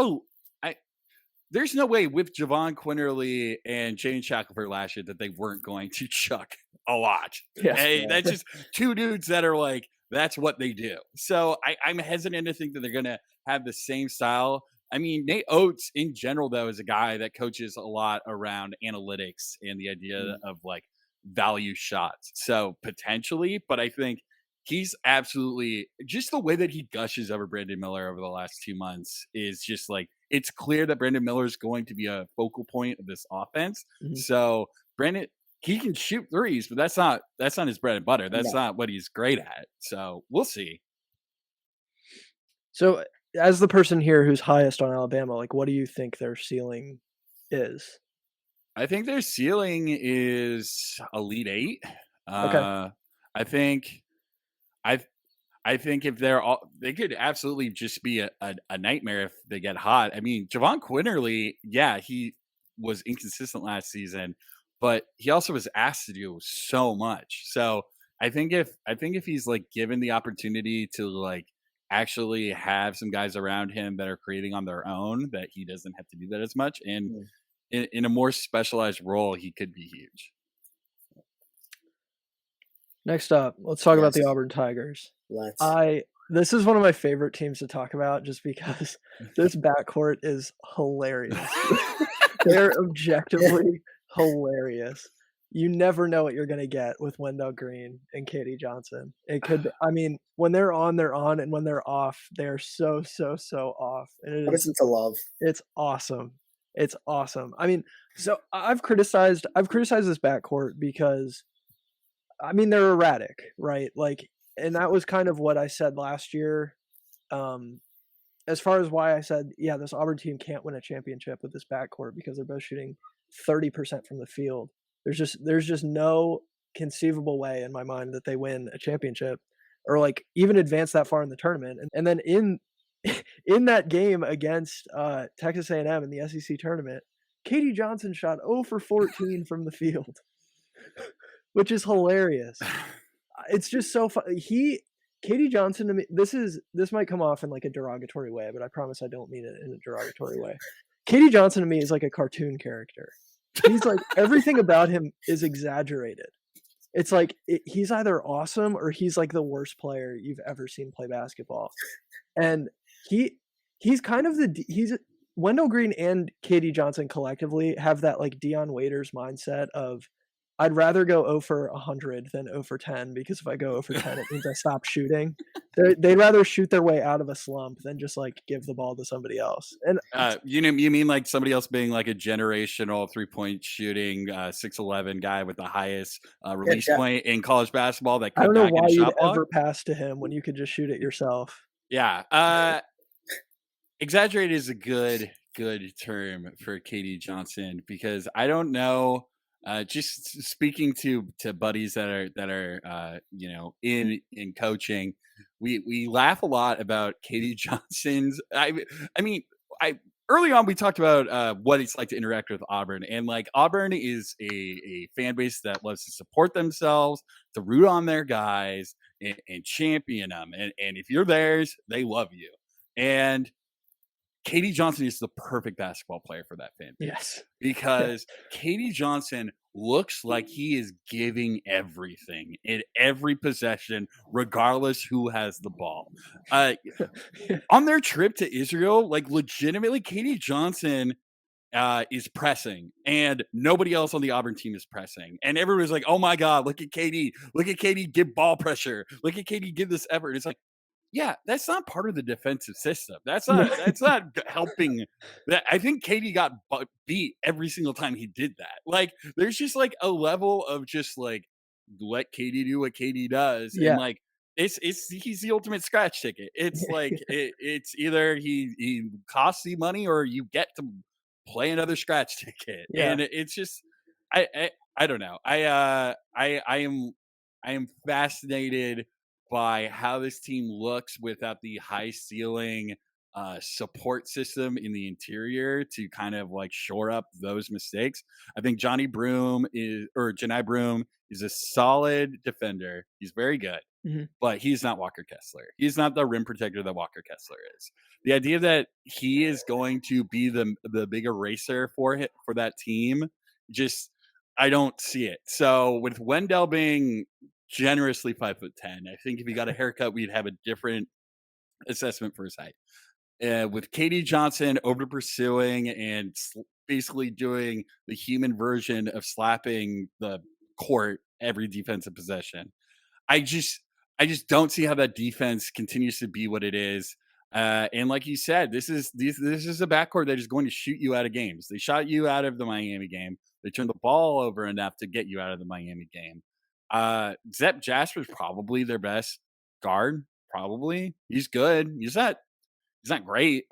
there's no way with Javon Quinterly and Jane Shackelford last year that they weren't going to chuck a lot. Yeah. Hey, that's just two dudes that are like, that's what they do. So I'm hesitant to think that they're going to have the same style. I mean, Nate Oates in general, though, is a guy that coaches a lot around analytics and the idea of like value shots. So potentially, but I think he's absolutely just the way that he gushes over Brandon Miller over the last 2 months is just like, it's clear that Brandon Miller is going to be a focal point of this offense. Mm-hmm. So Brandon, he can shoot threes, but that's not his bread and butter. That's not what he's great at. So we'll see. So as the person here who's highest on Alabama, like what do you think their ceiling is? I think their ceiling is Elite Eight. Okay. I think if they could absolutely just be a nightmare if they get hot. I mean, Javon Quinterly, yeah, he was inconsistent last season, but he also was asked to do so much. So I think if he's like given the opportunity to like actually have some guys around him that are creating on their own, that he doesn't have to do that as much, and in a more specialized role, he could be huge. Next up, let's talk about the Auburn Tigers. This is one of my favorite teams to talk about just because this backcourt is hilarious. They're objectively hilarious. You never know what you're going to get with Wendell Green and Katie Johnson. It could, when they're on, and when they're off, they're so off. And it is to love. It's awesome. It's awesome. I mean, so I've criticized this backcourt because, they're erratic, right? Like, and that was kind of what I said last year. As far as why I said, yeah, this Auburn team can't win a championship with this backcourt because they're both shooting 30% from the field. There's just no conceivable way in my mind that they win a championship or like even advance that far in the tournament. And then in that game against Texas A&M in the SEC tournament, Katie Johnson shot 0 for 14 from the field, which is hilarious. It's just so fun. Katie Johnson to me, this might come off in like a derogatory way, but I promise I don't mean it in a derogatory way. Katie Johnson to me is like a cartoon character. He's like, everything about him is exaggerated. it's like he's either awesome or he's like the worst player you've ever seen play basketball. And he's kind of he's Wendell Green and KD Johnson collectively have that like Dion Waiters mindset of I'd rather go 0 for 100 than 0 for 10 because if I go 0 for 10, it means I stop shooting. They'd rather shoot their way out of a slump than just like give the ball to somebody else. And you mean like somebody else being like a generational 3-point shooting 6'11" guy with the highest release point in college basketball that could I don't know not why get a you'd shot block? ever pass to him when you could just shoot it yourself. Yeah. Exaggerated is a good term for KD Johnson because I don't know. Just speaking to buddies that are in coaching, we laugh a lot about KD Johnson's. I mean, early on we talked about what it's like to interact with Auburn, and like Auburn is a fan base that loves to support themselves, to root on their guys, and champion them, and if you're theirs, they love you. And KD Johnson is the perfect basketball player for that fan base. Yes. Because KD Johnson looks like he is giving everything in every possession, regardless who has the ball. On their trip to Israel, like legitimately, KD Johnson is pressing, and nobody else on the Auburn team is pressing. And everybody's like, oh my God, look at KD give ball pressure. Look at KD give this effort. It's like, yeah, that's not part of the defensive system. That's not helping. That I think KD got beat every single time he did that. Like, there's just like a level of just like let KD do what KD does, and like he's the ultimate scratch ticket. It's like it's either he costs you money or you get to play another scratch ticket, and it's just I don't know. I am fascinated by how this team looks without the high ceiling support system in the interior to kind of like shore up those mistakes. I think Janai Broome is a solid defender. He's very good, but he's not Walker Kessler. He's not the rim protector that Walker Kessler is. The idea that he is going to be the big eraser for that team, just I don't see it. So with Wendell being generously 5'10", I think if he got a haircut, we'd have a different assessment for his height. With KD Johnson over pursuing and basically doing the human version of slapping the court every defensive possession, I just don't see how that defense continues to be what it is. And like you said, this is a backcourt that is going to shoot you out of games. They shot you out of the Miami game. They turned the ball over enough to get you out of the Miami game. Zep Jasper's probably their best guard. Probably. He's good. He's not great.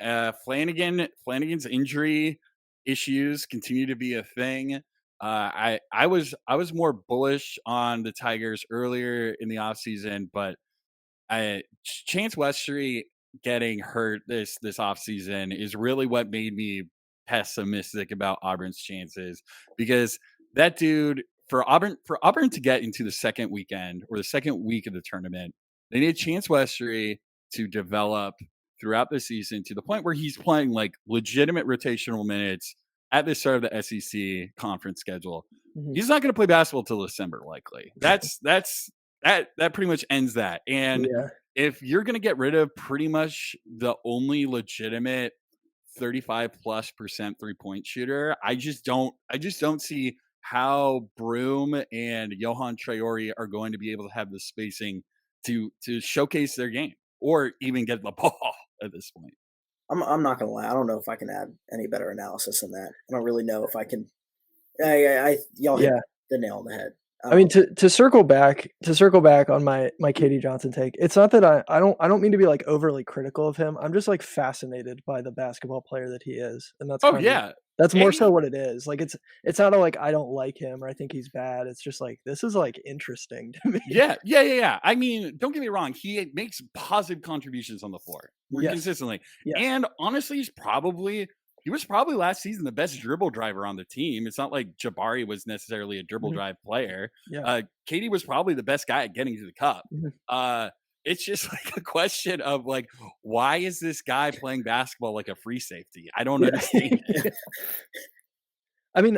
Flanagan's injury issues continue to be a thing. I was more bullish on the Tigers earlier in the offseason, but Chance Westry getting hurt this offseason is really what made me pessimistic about Auburn's chances, because that dude, for Auburn to get into the second weekend or the second week of the tournament, they need Chance Westry to develop throughout the season to the point where he's playing like legitimate rotational minutes at the start of the SEC conference schedule. He's not going to play basketball till December, likely. That pretty much ends that. And if you're going to get rid of pretty much the only legitimate 35+% 3-point shooter, I just don't see how Broome and Johan Traore are going to be able to have the spacing to showcase their game or even get the ball at this point. I'm not gonna lie. I don't know if I can add any better analysis than that. I don't really know if I can. Y'all hit the nail on the head. I mean, to circle back on my KD Johnson take, it's not that I don't mean to be like overly critical of him. I'm just like fascinated by the basketball player that he is, and that's that's more so what it is. Like it's not like I don't like him or I think he's bad. It's just like this is like interesting to me. Yeah. I mean, don't get me wrong. He makes positive contributions on the floor consistently, and honestly, he was probably last season the best dribble driver on the team. It's not like Jabari was necessarily a dribble drive player. KD was probably the best guy at getting to the cup. It's just like a question of like, why is this guy playing basketball like a free safety? I don't understand it. I mean,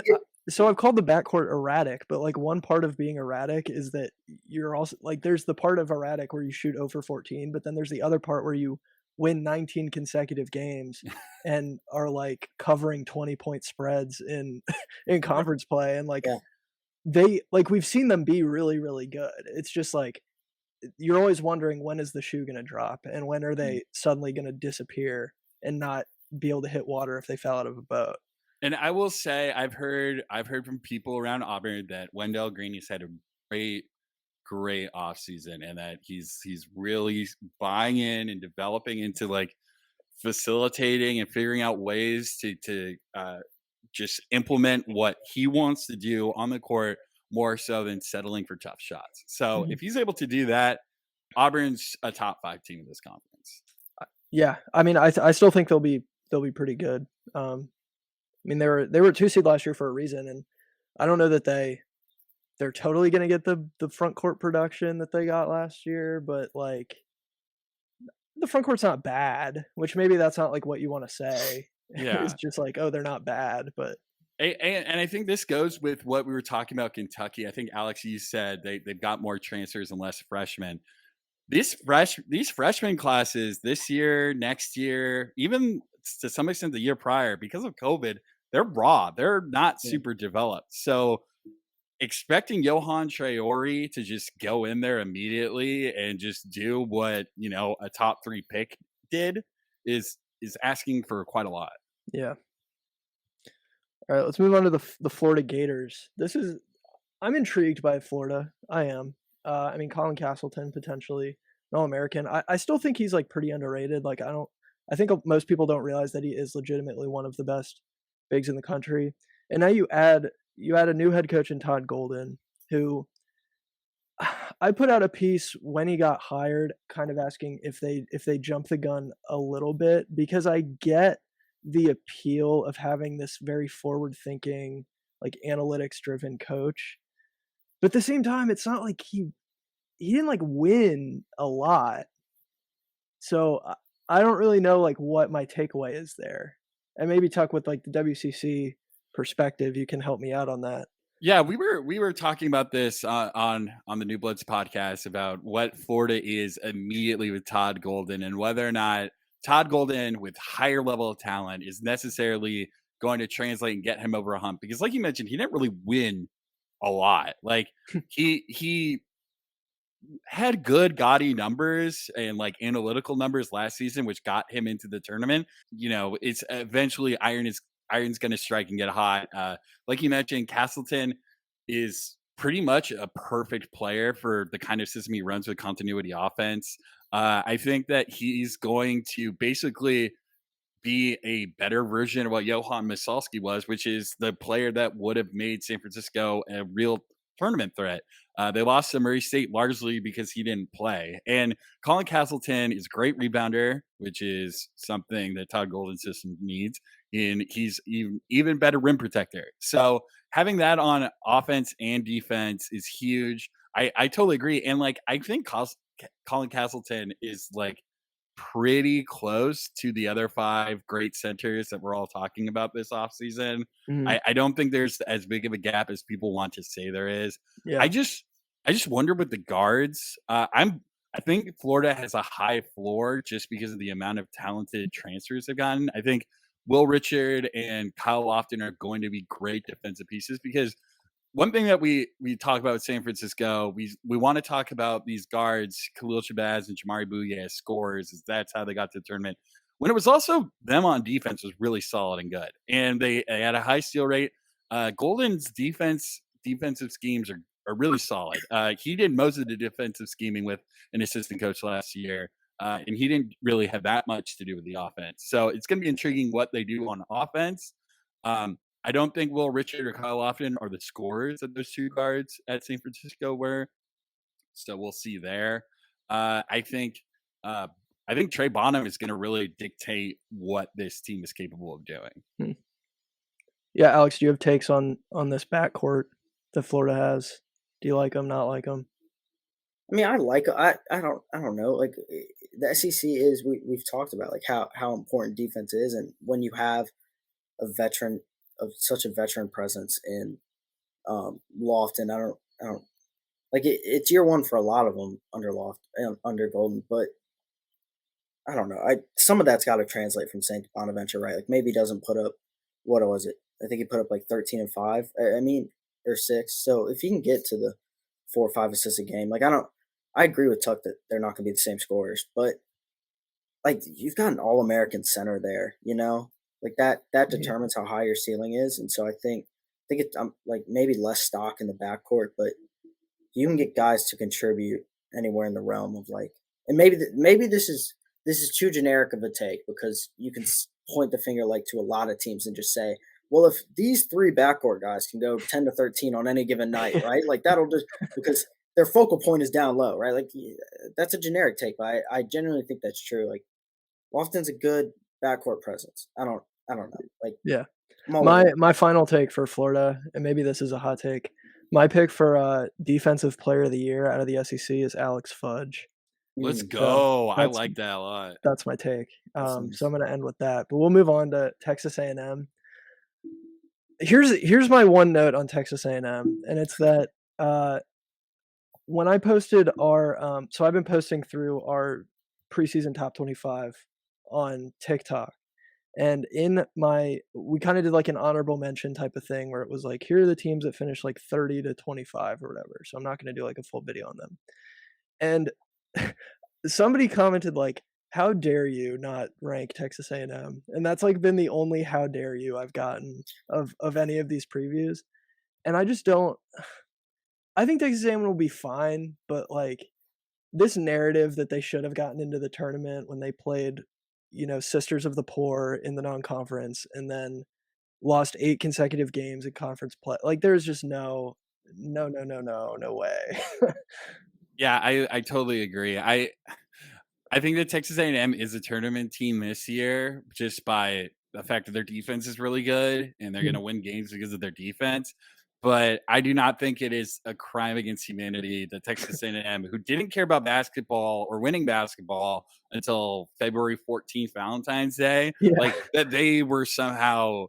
so I've called the backcourt erratic, but like one part of being erratic is that you're also like there's the part of erratic where you shoot 0 for 14, but then there's the other part where you win 19 consecutive games and are like covering 20-point spreads in in conference play, and like Yeah. they like we've seen them be really, really good. It's just like you're always wondering, when is the shoe going to drop and when are they suddenly going to disappear and not be able to hit water if they fell out of a boat. And I will say, I've heard from people around Auburn that Wendell Green has had a great offseason, and that he's really buying in and developing into like facilitating and figuring out ways to just implement what he wants to do on the court more so than settling for tough shots. So if he's able to do that, Auburn's a top 5 team in this conference. Yeah, I mean, I still think they'll be pretty good. I mean, they were a 2 seed last year for a reason, and I don't know that they're totally going to get the front court production that they got last year, but like the front court's not bad, which maybe that's not like what you want to say. Yeah. It's just like, oh, they're not bad, but and I think this goes with what we were talking about Kentucky. I think Alex, you said they've got more transfers and less freshmen. These freshman classes this year, next year, even to some extent the year prior, because of COVID, they're raw. They're not super developed. So expecting Johan Traore to just go in there immediately and just do what, a top 3 pick did is asking for quite a lot. Yeah. All right, let's move on to the Florida Gators. I'm intrigued by Florida. I am. I mean, Colin Castleton, potentially an All-American. I still think he's like pretty underrated. Like I think most people don't realize that he is legitimately one of the best bigs in the country. And now you add a new head coach in Todd Golden, who I put out a piece when he got hired, kind of asking if they jump the gun a little bit, because I get the appeal of having this very forward-thinking, like analytics-driven coach. But at the same time, it's not like he didn't like win a lot. So I don't really know like what my takeaway is there. And maybe Tuck, with like the WCC perspective, you can help me out on that. Yeah, we were talking about this on the New Bloods podcast about what Florida is immediately with Todd Golden, and whether or not Todd Golden with higher level of talent is necessarily going to translate and get him over a hump. Because like you mentioned, he didn't really win a lot. Like he had good gaudy numbers and like analytical numbers last season, which got him into the tournament. It's eventually iron's going to strike and get hot. Like you mentioned, Castleton is pretty much a perfect player for the kind of system he runs with continuity offense. I think that he's going to basically be a better version of what Johan Misalski was, which is the player that would have made San Francisco a real tournament threat. They lost to Murray State largely because he didn't play. And Colin Castleton is a great rebounder, which is something that Todd Golden's system needs. And he's even better rim protector. So having that on offense and defense is huge. I totally agree. And like, I think Colin Castleton is like pretty close to the other 5 great centers that we're all talking about this offseason. I don't think there's as big of a gap as people want to say there is. Yeah. I just wonder with the guards. I think Florida has a high floor just because of the amount of talented transfers they've gotten. I think Will Richard and Kyle Lofton are going to be great defensive pieces, because one thing that we talk about with San Francisco, we want to talk about these guards, Khalil Shabazz and Jamari Bouye, as scorers, is that's how they got to the tournament. When it was also them on defense was really solid and good. And they had a high steal rate. Golden's defensive schemes are really solid. He did most of the defensive scheming with an assistant coach last year. And he didn't really have that much to do with the offense. So it's going to be intriguing what they do on offense. I don't think Will Richard or Kyle Lofton are the scorers that those 2 guards at San Francisco were. So we'll see there. I think Trey Bonham is going to really dictate what this team is capable of doing. Yeah, Alex, do you have takes on this backcourt that Florida has? Do you like them, not like them? I mean, I like I don't know. Like the SEC is we've talked about like how important defense is, and when you have a veteran such a veteran presence in Lofton. I don't like it. It's year one for a lot of them under under Golden, but I don't know. Some of that's got to translate from St. Bonaventure, right? Like maybe he doesn't put up what was it? I think he put up like 13 and 5. I mean, or 6. So if he can get to the 4 or 5 assists a game, like I agree with Tuck that they're not going to be the same scorers, but like you've got an All-American center there, like that determines how high your ceiling is, and so I think it's like maybe less stock in the backcourt, but you can get guys to contribute anywhere in the realm of like, and maybe this is too generic of a take because you can point the finger like to a lot of teams and just say, well, if these 3 backcourt guys can go 10 to 13 on any given night, right? Like that'll just because their focal point is down low, right? Like that's a generic take, but I genuinely think that's true. Like Lofton's a good backcourt presence. I don't know. Like yeah. My final take for Florida, and maybe this is a hot take. My pick for defensive player of the year out of the SEC is Alex Fudge. Let's go. So I like that a lot. That's my take. So I'm going to end with that. But we'll move on to Texas A&M. Here's my one note on Texas A&M, and it's that when I posted our so I've been posting through our preseason top 25 on TikTok, and we kind of did like an honorable mention type of thing where it was like, here are the teams that finished like 30 to 25 or whatever. So I'm not going to do like a full video on them. And somebody commented like, how dare you not rank Texas A&M? And that's like been the only how dare you I've gotten of any of these previews. And I just don't, I think Texas A&M will be fine, but like this narrative that they should have gotten into the tournament when they played, Sisters of the Poor in the non-conference and then lost 8 consecutive games in conference play. Like there's just no way. Yeah, I totally agree. I think that Texas A&M is a tournament team this year just by the fact that their defense is really good and they're going to win games because of their defense. But I do not think it is a crime against humanity that Texas A&M, who didn't care about basketball or winning basketball until February 14th, Valentine's Day, like that they were somehow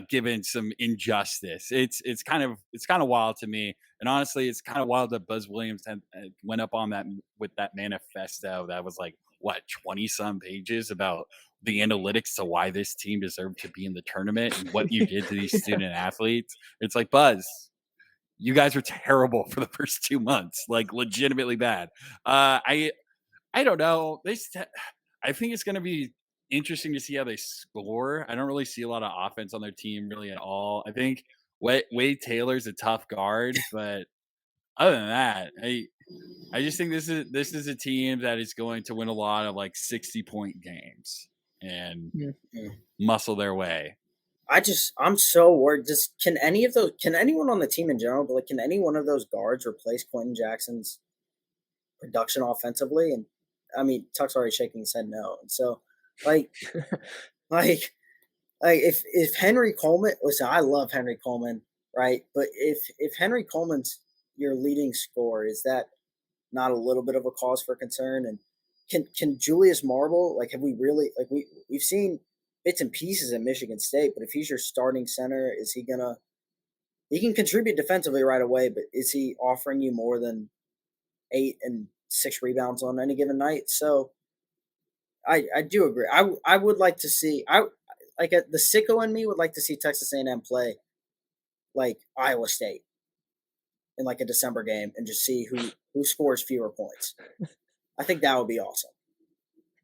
given some injustice. It's kind of wild to me. And honestly, it's kind of wild that Buzz Williams went up on that with that manifesto that was like, 20 some pages about the analytics to why this team deserved to be in the tournament and what you did to these student athletes. It's like, Buzz, you guys are terrible for the first 2 months, like legitimately bad. I don't know. I think it's going to be interesting to see how they score. I don't really see a lot of offense on their team really at all. I think Wade Taylor's a tough guard, but other than that, I just think this is a team that is going to win a lot of like 60-point games and muscle their way. I'm so worried. Can anyone on the team in general, but like, can any one of those guards replace Quentin Jackson's production offensively? And I mean, Tuck's already shaking his head no. And so like if Henry Coleman, listen, I love Henry Coleman, right? But if Henry Coleman's your leading scorer, is that not a little bit of a cause for concern? And can Julius Marble, like, have we really, like, we've seen bits and pieces at Michigan State, but if he's your starting center, is he can contribute defensively right away, but is he offering you more than 8 and 6 rebounds on any given night? So I do agree. I would like to see, the sicko in me would like to see Texas A&M play like Iowa State in like a December game and just see who scores fewer points. I think that would be awesome.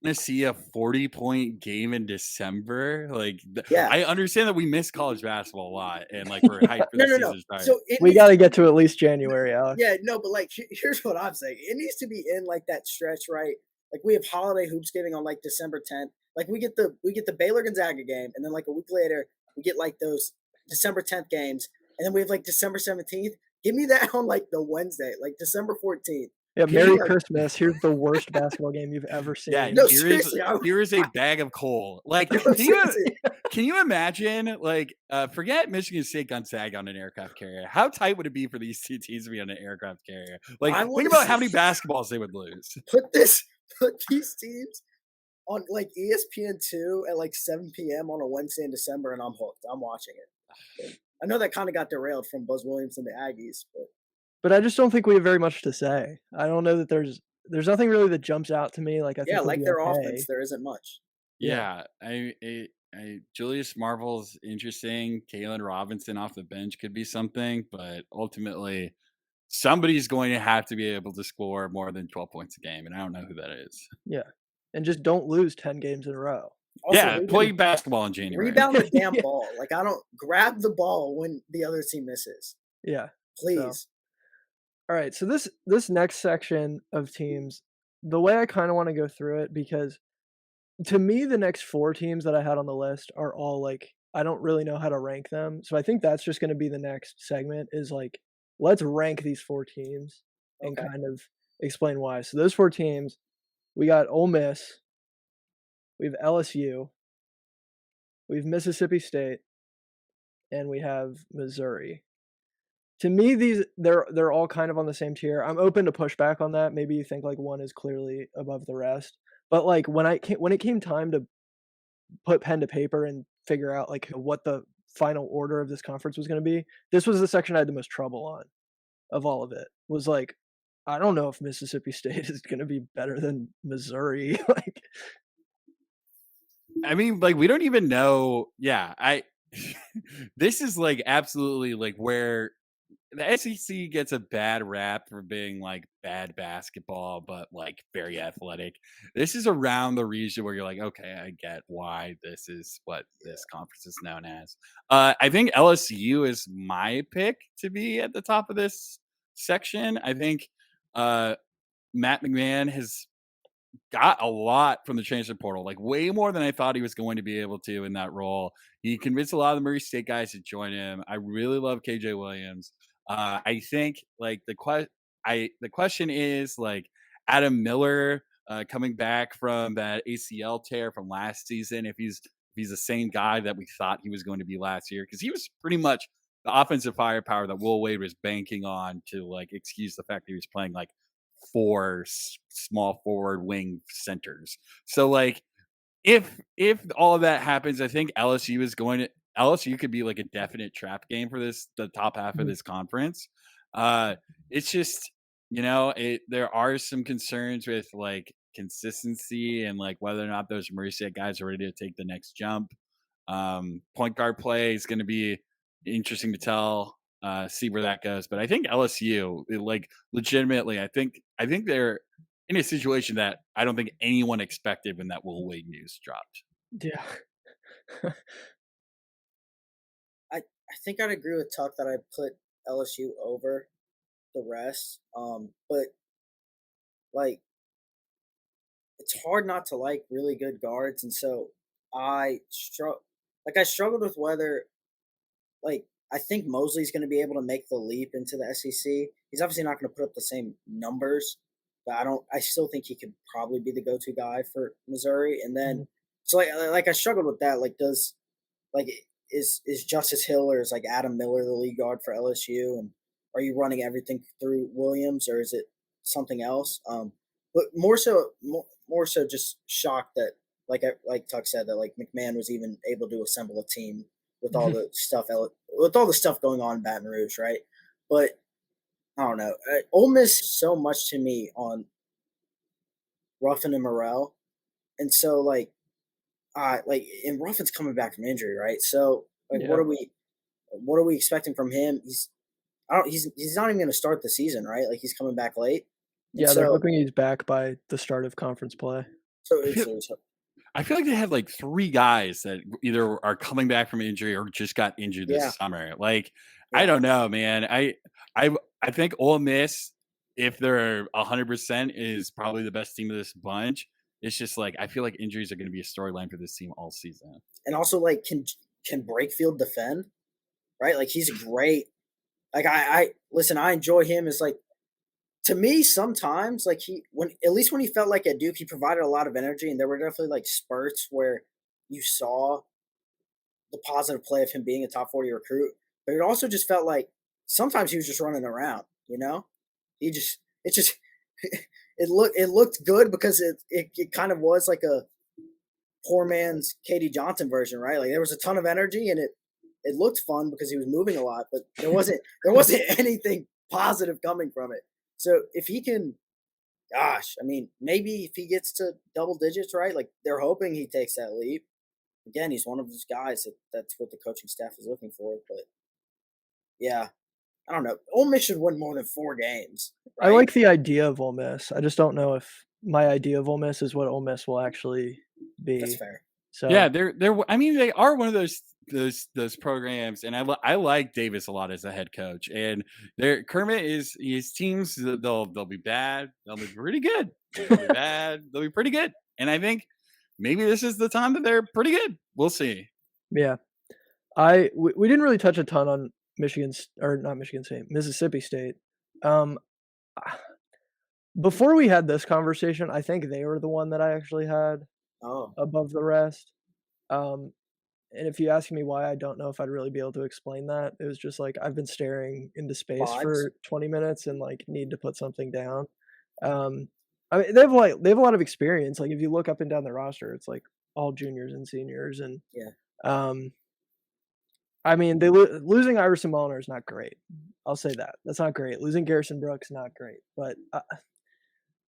To see a 40-point game in December, like yeah. I understand that we miss college basketball a lot, and like we're hyped for the season. So we got to get to at least January, Alex. Yeah, no, but like here's what I'm saying: it needs to be in like that stretch, right? Like we have holiday hoopsgiving on like December 10th. Like we get the Baylor Gonzaga game, and then like a week later we get like those December 10th games, and then we have like December 17th. Give me that on like the Wednesday, like December 14th. Yeah, Merry Christmas. Here's the worst basketball game you've ever seen. Yeah, no, here is a bag of coal. Like, can you imagine, like, forget Michigan State Gonzaga on an aircraft carrier. How tight would it be for these two teams to be on an aircraft carrier? Like, think about how many basketballs they would lose. Put these teams on, like, ESPN2 at, like, 7 p.m. on a Wednesday in December, and I'm hooked. I'm watching it. I know that kind of got derailed from Buzz Williams and the Aggies, But I just don't think we have very much to say. I don't know that there's nothing really that jumps out to me. Like I yeah, think we'll like be their okay. offense, there isn't much. Yeah, Julius Marvel's interesting. Kalen Robinson off the bench could be something, but ultimately, somebody's going to have to be able to score more than 12 points a game, and I don't know who that is. Yeah, and just don't lose 10 games in a row. Also, Yeah, play basketball in January. Rebound the damn Yeah. ball. Like I don't grab the ball when the other team misses. Yeah. Please. All right, so this next section of teams, the way I kind of want to go through it, because to me the next 4 teams that I had on the list are all like I don't really know how to rank them. So I think that's just going to be the next segment is like let's rank these 4 teams and Okay. kind of explain why. So those 4 teams, we got Ole Miss, we have LSU, we have Mississippi State, and we have Missouri. To me, they're all kind of on the same tier. I'm open to pushback on that. Maybe you think like one is clearly above the rest, but like when it came time to put pen to paper and figure out like what the final order of this conference was going to be, this was the section I had the most trouble on of all of it. Was like, I don't know if Mississippi State is going to be better than Missouri. Like, I mean, like we don't even know. Yeah, this is like absolutely like where the SEC gets a bad rap for being like bad basketball, but like very athletic. This is around the region where you're like, okay, I get why this is what this conference is known as. I think LSU is my pick to be at the top of this section. I think Matt McMahon has got a lot from the transfer portal, like way more than I thought he was going to be able to in that role. He convinced a lot of the Murray State guys to join him. I really love KJ Williams. I think like the question is like Adam Miller coming back from that ACL tear from last season. If he's the same guy that we thought he was going to be last year, because he was pretty much the offensive firepower that Will Wade was banking on to like excuse the fact that he was playing like 4 small forward wing centers. So like if all of that happens, I think LSU could be like a definite trap game for the top half of this conference. It's just, there are some concerns with like consistency and like whether or not those Murray State guys are ready to take the next jump. Point guard play is going to be interesting to tell. See where that goes, but I think LSU, like legitimately, I think they're in a situation that I don't think anyone expected when that Will Wade news dropped. yeah. I think I'd agree with Tuck that I put LSU over the rest. But like it's hard not to like really good guards, and so I struggled with whether like I think Mosley's going to be able to make the leap into the SEC. He's obviously not going to put up the same numbers, but I still think he could probably be the go-to guy for Missouri. And then so like I struggled with that. Like is Justice Hill or is like Adam Miller the lead guard for LSU, and are you running everything through Williams or is it something else? But more so just shocked that like Tuck said that like McMahon was even able to assemble a team with all the stuff going on in Baton Rouge, right? But I don't know. Ole Miss so much to me on Ruffin and Morrell, and so and Ruffin's coming back from injury, right? So what are we expecting from him? He's not even going to start the season, right? Like he's coming back late. Yeah, they're hoping he's back by the start of conference play. So I feel like they have like 3 guys that either are coming back from injury or just got injured this summer. Like, I don't know, man. I think Ole Miss, if they're 100%, is probably the best team of this bunch. It's just like I feel like injuries are going to be a storyline for this team all season. And also, like, can Brakefield defend? Right? Like, he's great. Like, I listen. I enjoy him as like. To me, sometimes like at least when he felt like at Duke, he provided a lot of energy, and there were definitely like spurts where you saw the positive play of him being a top 40 recruit. But it also just felt like sometimes he was just running around. It looked good because it kind of was like a poor man's Katie Johnson version, right? Like there was a ton of energy, and it looked fun because he was moving a lot, but there wasn't anything positive coming from it. So if he can, gosh, I mean, maybe if he gets to double digits, right? Like they're hoping he takes that leap. Again, he's one of those guys that's what the coaching staff is looking for. But yeah, I don't know. Ole Miss should win more than 4 games. Right? I like the idea of Ole Miss. I just don't know if my idea of Ole Miss is what Ole Miss will actually be. That's fair. So yeah, they're. I mean, they are one of those programs, and I like Davis a lot as a head coach. And Kermit is his teams. They'll be bad. They'll be pretty good. They'll be bad. They'll be pretty good. And I think maybe this is the time that they're pretty good. We'll see. Yeah, we didn't really touch a ton on Mississippi State. Before we had this conversation, I think they were the one that I actually had above the rest. And if you ask me why, I don't know if I'd really be able to explain that. It was just like I've been staring into space for 20 minutes and like need to put something down. I mean, they have a lot of experience. Like if you look up and down the roster, it's like all juniors and seniors, and I mean, losing Iverson Mulliner is not great. I'll say that. That's not great. Losing Garrison Brooks, not great. But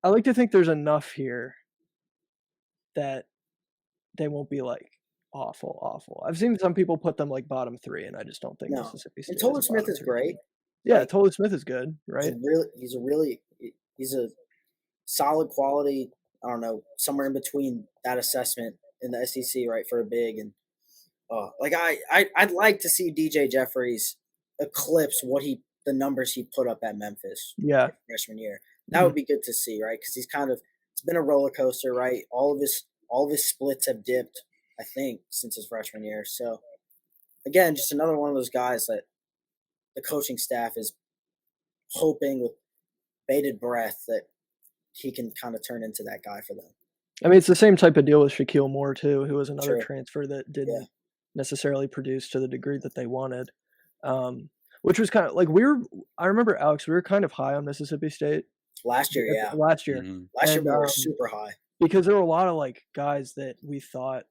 I like to think there's enough here that they won't be like awful. I've seen some people put them like bottom 3, and I just don't think Mississippi State. And Tolley Smith is great. Yeah, Tolley Smith is good, right? He's a solid quality. I don't know, somewhere in between that assessment in the SEC, right, for a big. And like I'd like to see DJ Jeffries eclipse the numbers he put up at Memphis. Freshman year. That would be good to see, right? Because it's been a roller coaster, right? All of his splits have dipped, I think, since his freshman year. So again, just another one of those guys that the coaching staff is hoping with bated breath that he can kind of turn into that guy for them. I mean, it's the same type of deal with Shaquille Moore too, who was another transfer that didn't necessarily produce to the degree that they wanted. Which was kind of like I remember, Alex, we were kind of high on Mississippi State. Last year, yeah. Last year. Mm-hmm. Last year we were super high. Because there were a lot of like guys that we thought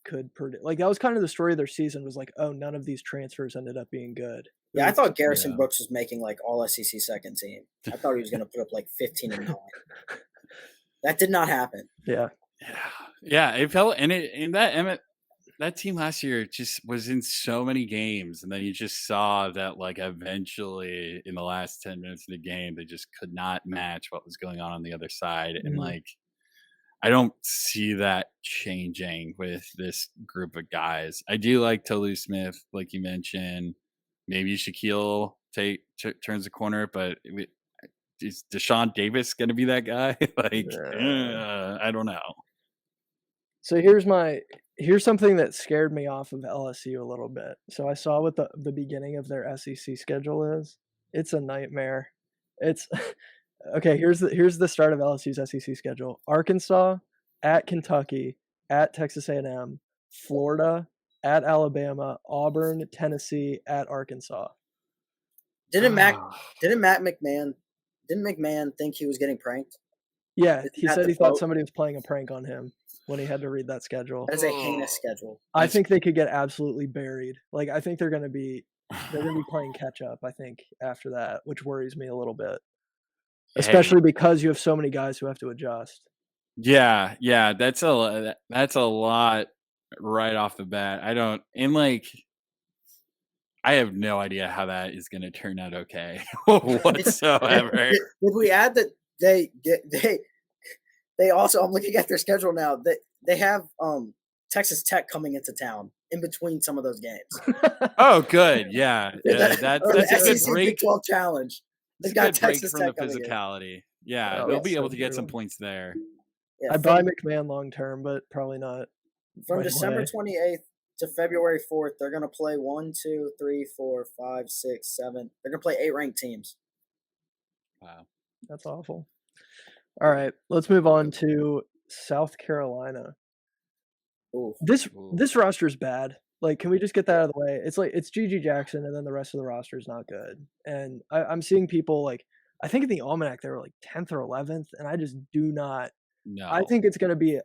could predict. Like that was kind of the story of their season, was like, oh, none of these transfers ended up being good. Yeah, I thought Garrison Brooks was making like all SEC second team. I thought he was going to put up like 15-9. That did not happen. Yeah. It felt, and that team last year just was in so many games, and then you just saw that like eventually in the last 10 minutes of the game, they just could not match what was going on the other side. And like, I don't see that changing with this group of guys. I do like Tolley Smith, like you mentioned. Maybe Shaquille turns the corner, but is Deshaun Davis going to be that guy? I don't know. So here's something that scared me off of LSU a little bit. So I saw what the beginning of their SEC schedule is. It's a nightmare. It's okay. Here's the start of LSU's SEC schedule: Arkansas, at Kentucky, at Texas A&M, Florida, at Alabama, Auburn, Tennessee, at Arkansas. Didn't McMahon think he was getting pranked? Yeah, he said he thought somebody was playing a prank on him when he had to read that schedule. That is a heinous schedule. I think they could get absolutely buried. Like I think they're gonna be playing catch up, I think, after that, which worries me a little bit. Especially because you have so many guys who have to adjust. Yeah, that's a lot right off the bat. I have no idea how that is going to turn out okay whatsoever. Did we add that they also, I'm looking at their schedule now, they have Texas Tech coming into town in between some of those games. Oh, good. Yeah. That's a SEC good break. Big 12 challenge. They've got Texas from Tech the physicality. Yeah, they'll be able to get some points there. Yeah, I buy McMahon long term, but probably not. From December 28th to February 4th, they're going to play 1, 2, 3, 4, 5, 6, 7. They're going to play 8 ranked teams. Wow. That's awful. All right, let's move on to South Carolina. Ooh. This roster is bad. Like, can we just get that out of the way? It's like it's Gigi Jackson, and then the rest of the roster is not good. And I'm seeing people like, I think in the Almanac they were like 10th or 11th, and I just do not. No. I think it's gonna be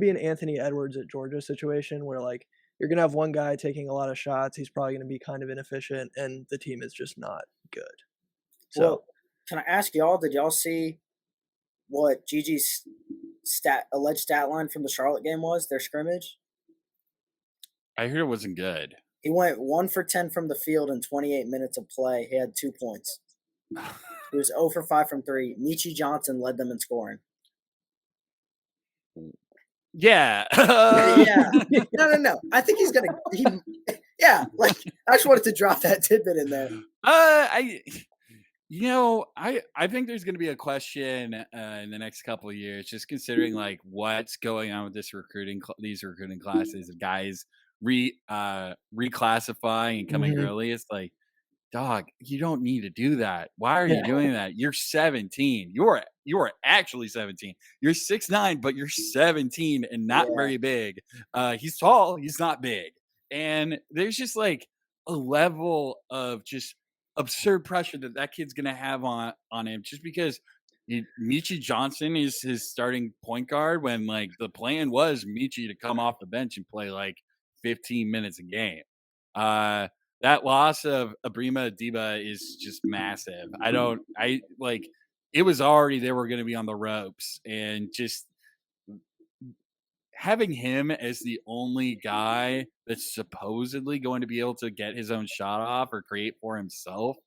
an Anthony Edwards at Georgia situation where like you're going to have one guy taking a lot of shots. He's probably going to be kind of inefficient, and the team is just not good. So, well, can I ask y'all, did y'all see what Gigi's alleged stat line from the Charlotte game was, their scrimmage? I heard it wasn't good. He went 1 for 10 from the field in 28 minutes of play. He had 2 points. He was 0 for 5 from 3. Michi Johnson led them in scoring. Yeah. Yeah. No. I think he's going to – yeah, like I just wanted to drop that tidbit in there. I think there's going to be a question in the next couple of years, just considering like what's going on with these recruiting classes of guys reclassifying and coming early. It's like, dog, you don't need to do that. Why are you doing that? You're 17. You are actually 17. You're 6'9", but you're 17 and not very big. He's tall. He's not big. And there's just like a level of just absurd pressure that kid's going to have on him just because Michi Johnson is his starting point guard when like the plan was Michi to come off the bench and play like 15 minutes a game. That loss of Abrima Diba is just massive. It was already they were going to be on the ropes, and just having him as the only guy that's supposedly going to be able to get his own shot off or create for himself,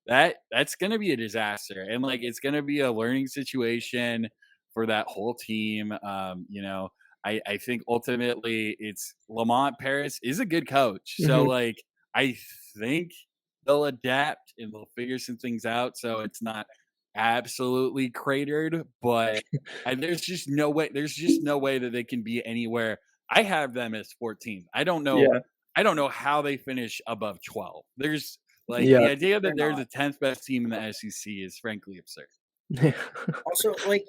that's going to be a disaster. And like, it's going to be a learning situation for that whole team. I think ultimately it's Lamont Paris is a good coach. So like, I think they'll adapt and they'll figure some things out. So it's not absolutely cratered, but there's just no way that they can be anywhere. I have them as 14. I don't know how they finish above 12. There's like the idea that they're the 10th best team in the SEC is frankly absurd. Also, like,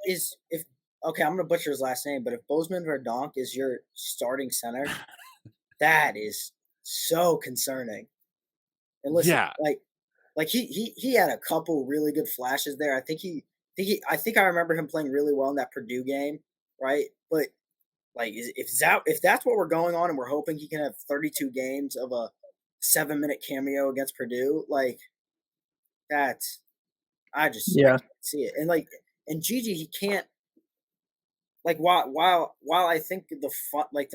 I'm gonna butcher his last name, but if Bozeman Verdonk is your starting center, that is so concerning. And listen, like he had a couple really good flashes there. I think I remember him playing really well in that Purdue game, right? But like, if that's what we're going on, and we're hoping he can have 32 games of a 7-minute cameo against Purdue, like I can't see it. And like, and Gigi, he can't. Like while I think the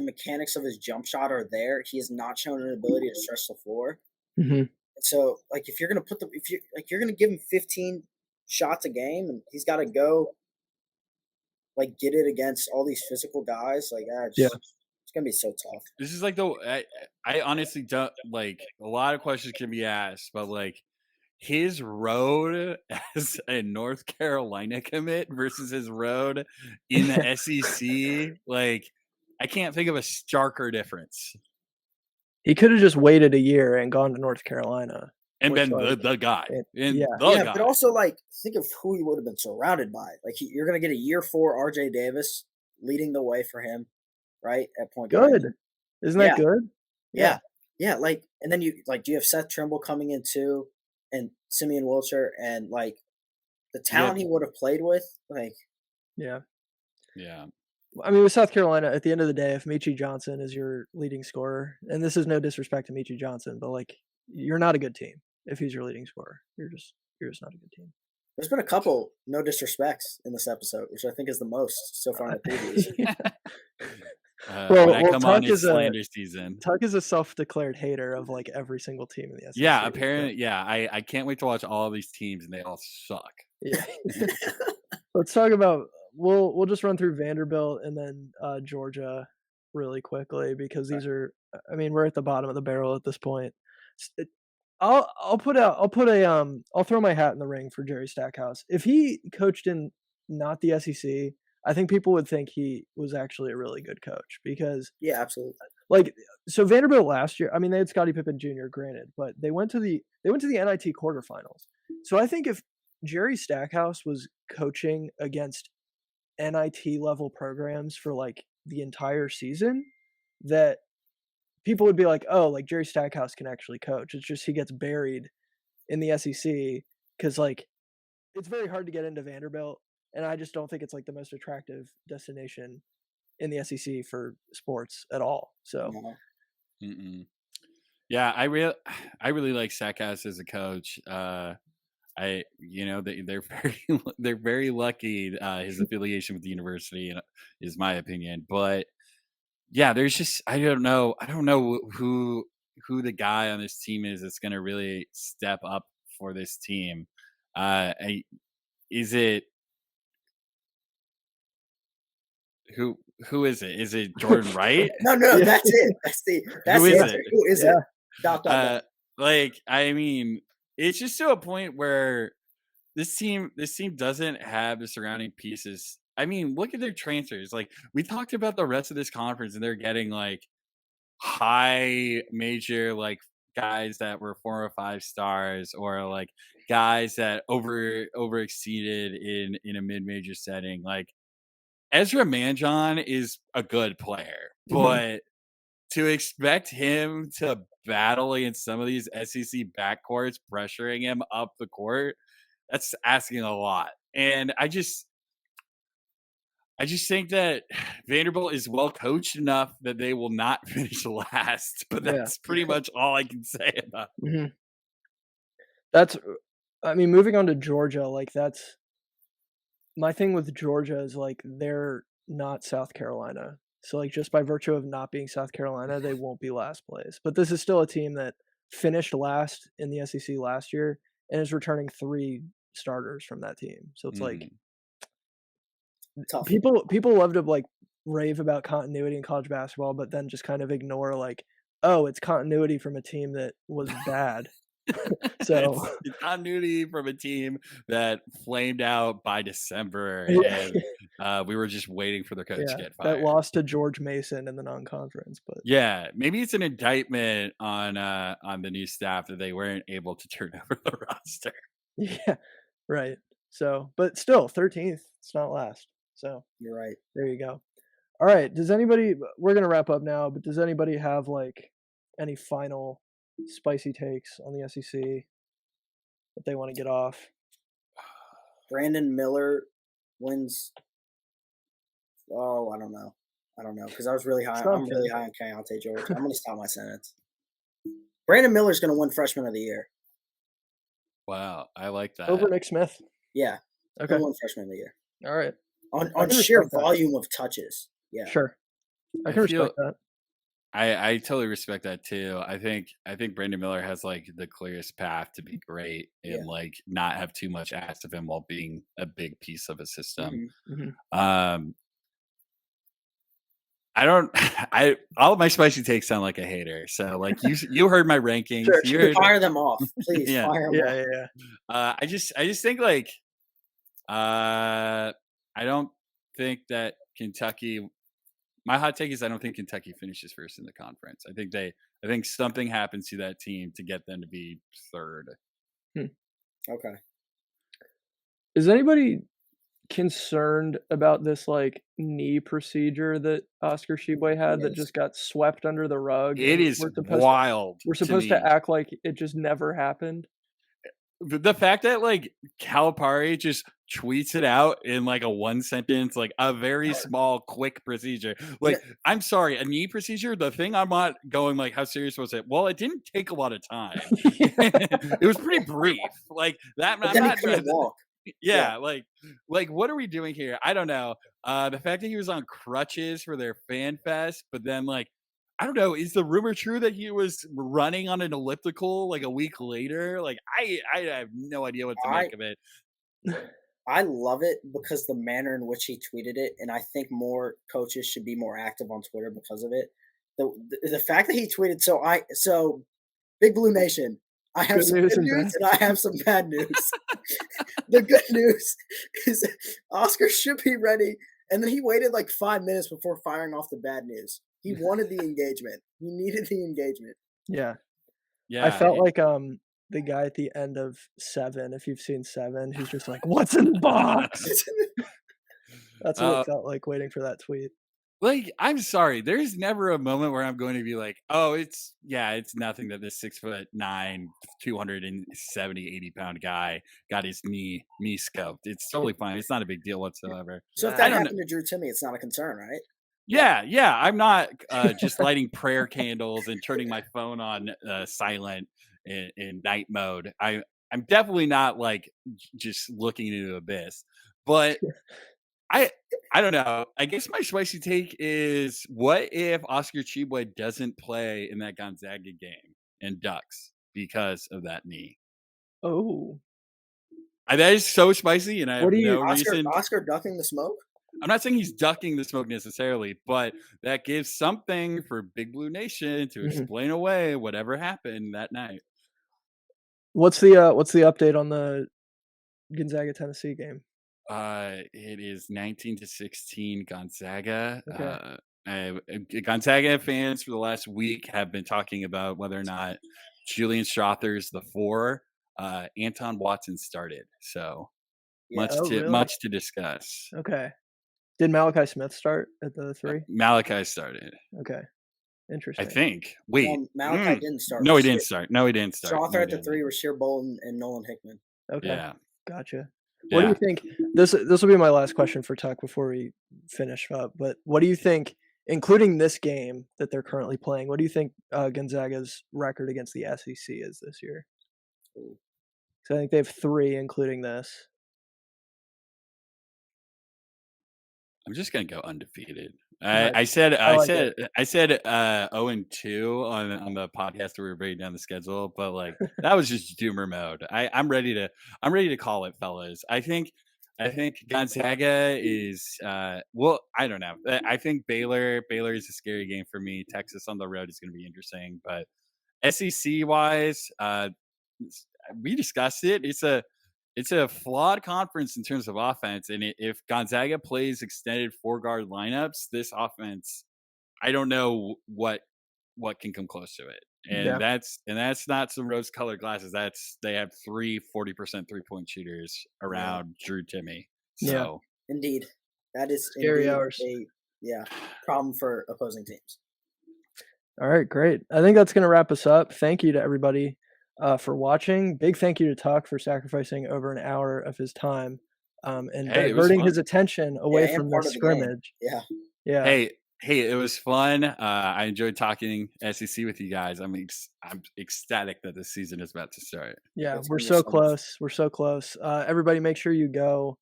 mechanics of his jump shot are there, he has not shown an ability to stretch the floor. So like, if you're gonna give him 15 shots a game, and he's got to go like get it against all these physical guys, like it's gonna be so tough. This is like I honestly don't like, a lot of questions can be asked, but like his road as a North Carolina commit versus his road in the SEC, like I can't think of a starker difference. He could have just waited a year and gone to North Carolina and been the guy. But also like, think of who he would have been surrounded by. Like, you're gonna get a year 4 RJ Davis leading the way for him, right, at point guard. Good, isn't that good? Yeah. Like, and then you have Seth Trimble coming in too, and Simeon Wilcher, and like the talent he would have played with, like yeah. I mean, with South Carolina, at the end of the day, if Michi Johnson is your leading scorer, and this is no disrespect to Michi Johnson, but like, you're not a good team if he's your leading scorer. You're just not a good team. There's been a couple no disrespects in this episode, which I think is the most so far in the previews. When I come on his slander season. Tuck is a self-declared hater of like every single team in the SEC. Yeah, apparently. Yeah, I can't wait to watch all of these teams, and they all suck. Yeah. Let's talk about. We'll just run through Vanderbilt and then Georgia really quickly, because these are. I mean, we're at the bottom of the barrel at this point. I'll throw my hat in the ring for Jerry Stackhouse. If he coached in not the SEC, I think people would think he was actually a really good coach, because absolutely. Like, so Vanderbilt last year, I mean, they had Scottie Pippen Jr. granted, but they went to the NIT quarterfinals. So I think if Jerry Stackhouse was coaching against NIT level programs for like the entire season, that people would be like, oh, like Jerry Stackhouse can actually coach. It's just he gets buried in the SEC because like it's very hard to get into Vanderbilt, and I just don't think it's like the most attractive destination in the SEC for sports at all. So Yeah, I really like Sackhouse as a coach. They're they're very lucky. His affiliation with the university is my opinion, but yeah, there's just I don't know who the guy on this team is that's going to really step up for this team. Is it who is it? Is it Jordan Wright? No, Yeah. that's it. That's Who the is answer. it? Who is it? Dot, dot, dot. Like, I mean, it's just to a point where this team doesn't have the surrounding pieces. I mean, look at their transfers. Like, we talked about the rest of this conference, and they're getting like high major like guys that were 4 or 5 stars, or like guys that over exceeded in a mid major setting. Like Ezra Manjon is a good player, but to expect him to battle against some of these SEC backcourts pressuring him up the court, that's asking a lot. And I just think that Vanderbilt is well coached enough that they will not finish last, but that's pretty much all I can say about it. Moving on to Georgia, like that's my thing with Georgia is like they're not South Carolina. So like just by virtue of not being South Carolina, they won't be last place. But this is still a team that finished last in the SEC last year and is returning 3 starters from that team. So it's like Tough. people love to like rave about continuity in college basketball, but then just kind of ignore like, oh, it's continuity from a team that was bad. So it's continuity from a team that flamed out by December, and we were just waiting for the coach to get fired. That lost to George Mason in the non-conference, but yeah, maybe it's an indictment on the new staff that they weren't able to turn over the roster. Yeah, right. So, but still, 13th. It's not last. So you're right. There you go. All right. We're gonna wrap up now, but does anybody have like any final spicy takes on the SEC that they want to get off? Brandon Miller wins. Oh, I don't know because I was really high. I'm really high on Keontae George. I'm going to stop my sentence. Brandon Miller's going to win Freshman of the Year. Wow, I like that. Over Nick Smith. Yeah. Okay. Win Freshman of the Year. All right. On sheer volume of touches. Yeah. Sure. I can respect that. I totally respect that too. I think Brandon Miller has like the clearest path to be great and like not have too much asked of him while being a big piece of a system. Mm-hmm. All of my spicy takes sound like a hater. So like you heard my rankings. Sure, fire them off, please. Fire them off. Yeah. I just think like I don't think that Kentucky. My hot take is I don't think Kentucky finishes first in the conference. I think something happens to that team to get them to be third. Okay. Is anybody concerned about this like knee procedure that Oscar Tshiebwe had that just got swept under the rug? It is wild. We're supposed to act like it just never happened. The fact that like Calipari just tweets it out in like a 1 sentence, like a very small, quick procedure. Like, I'm sorry, a knee procedure. The thing I'm not going like, how serious was it? Well, it didn't take a lot of time. It was pretty brief. Like that. But then he couldn't walk. Yeah, like what are we doing here? I don't know. The fact that he was on crutches for their fan fest, but then like I don't know, is the rumor true that he was running on an elliptical like a week later? Like I have no idea what to make of it. I love it because the manner in which he tweeted it, and I think more coaches should be more active on Twitter because of it. The fact that he tweeted so Big Blue Nation, I have some good news and I have some bad news. The good news is Oscar should be ready, and then he waited like 5 minutes before firing off the bad news. He wanted the engagement. He needed the engagement. Yeah. I felt like the guy at the end of 7, if you've seen 7, he's just like, "What's in the box?" That's what it felt like waiting for that tweet. Like, I'm sorry, there's never a moment where I'm going to be like, "Oh, it's nothing that this 6'9", 270, 80-pound guy got his knee scoped. It's totally fine. It's not a big deal whatsoever." So if that happened to Drew Timme, it's not a concern, right? Yeah. I'm not just lighting prayer candles and turning my phone on silent in night mode. I'm definitely not like just looking into the abyss. But I don't know. I guess my spicy take is, what if Oscar Tshiebwe doesn't play in that Gonzaga game and ducks because of that knee? Oh, That is so spicy, and I have no reason. Oscar ducking the smoke? I'm not saying he's ducking the smoke necessarily, but that gives something for Big Blue Nation to explain away whatever happened that night. what's the update on the Gonzaga Tennessee game? It is 19-16 Gonzaga. Okay. Gonzaga fans for the last week have been talking about whether or not Julian Strother's the 4. Anton Watson started, so much to discuss. Okay. Did Malachi Smith start at the 3? Malachi started. Okay. Interesting. I think. Wait. Malachi didn't start. No, he didn't start. Strother at the 3 was Sheer Bolton and Nolan Hickman. Okay. Yeah. Gotcha. What do you think? This will be my last question for Tuck before we finish up. But what do you think, including this game that they're currently playing, what do you think Gonzaga's record against the SEC is this year? So I think they have 3, including this. I'm just gonna go undefeated. Nice. I said I like 0-2 on the podcast where we were breaking down the schedule, but like that was just doomer mode. I'm ready to call it, fellas. I think Gonzaga is well, I don't know. I think Baylor is a scary game for me. Texas on the road is going to be interesting, but SEC wise, we discussed it. It's a flawed conference in terms of offense, and if Gonzaga plays extended 4-guard lineups, this offense, I don't know what can come close to it. And that's not some rose-colored glasses. They have 3 40% 3-point shooters around Drew Timme. So indeed, that is scary hours. A problem for opposing teams. All right, great. I think that's going to wrap us up. Thank you to everybody for watching. Big thank you to Tuck for sacrificing over an hour of his time and diverting his attention away from the scrimmage. Yeah. Hey, it was fun. I enjoyed talking SEC with you guys. I'm ecstatic that this season is about to start. Yeah, we're so close. We're so close. Everybody, make sure you go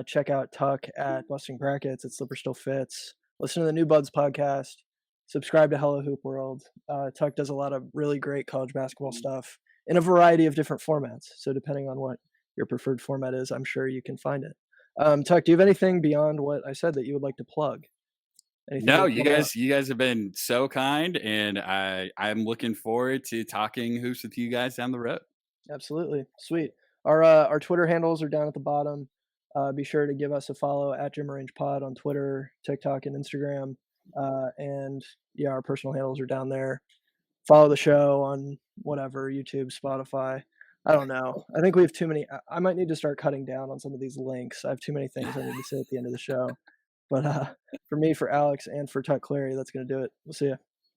check out Tuck at Busting Brackets. At Slipper Still Fits. Listen to the New Buds podcast. Subscribe to Hello Hoop World. Tuck does a lot of really great college basketball stuff in a variety of different formats. So depending on what your preferred format is, I'm sure you can find it. Tuck, do you have anything beyond what I said that you would like to plug? No, you guys have been so kind, and I'm looking forward to talking hoops with you guys down the road. Absolutely. Sweet. Our Twitter handles are down at the bottom. Be sure to give us a follow at Gym Range Pod on Twitter, TikTok, and Instagram. And our personal handles are down there. Follow the show on whatever, YouTube, Spotify. I don't know. I think we have too many. I might need to start cutting down on some of these links. I have too many things I need to say at the end of the show. But for me, for Alex, and for Tuck Clarry, that's going to do it. We'll see you.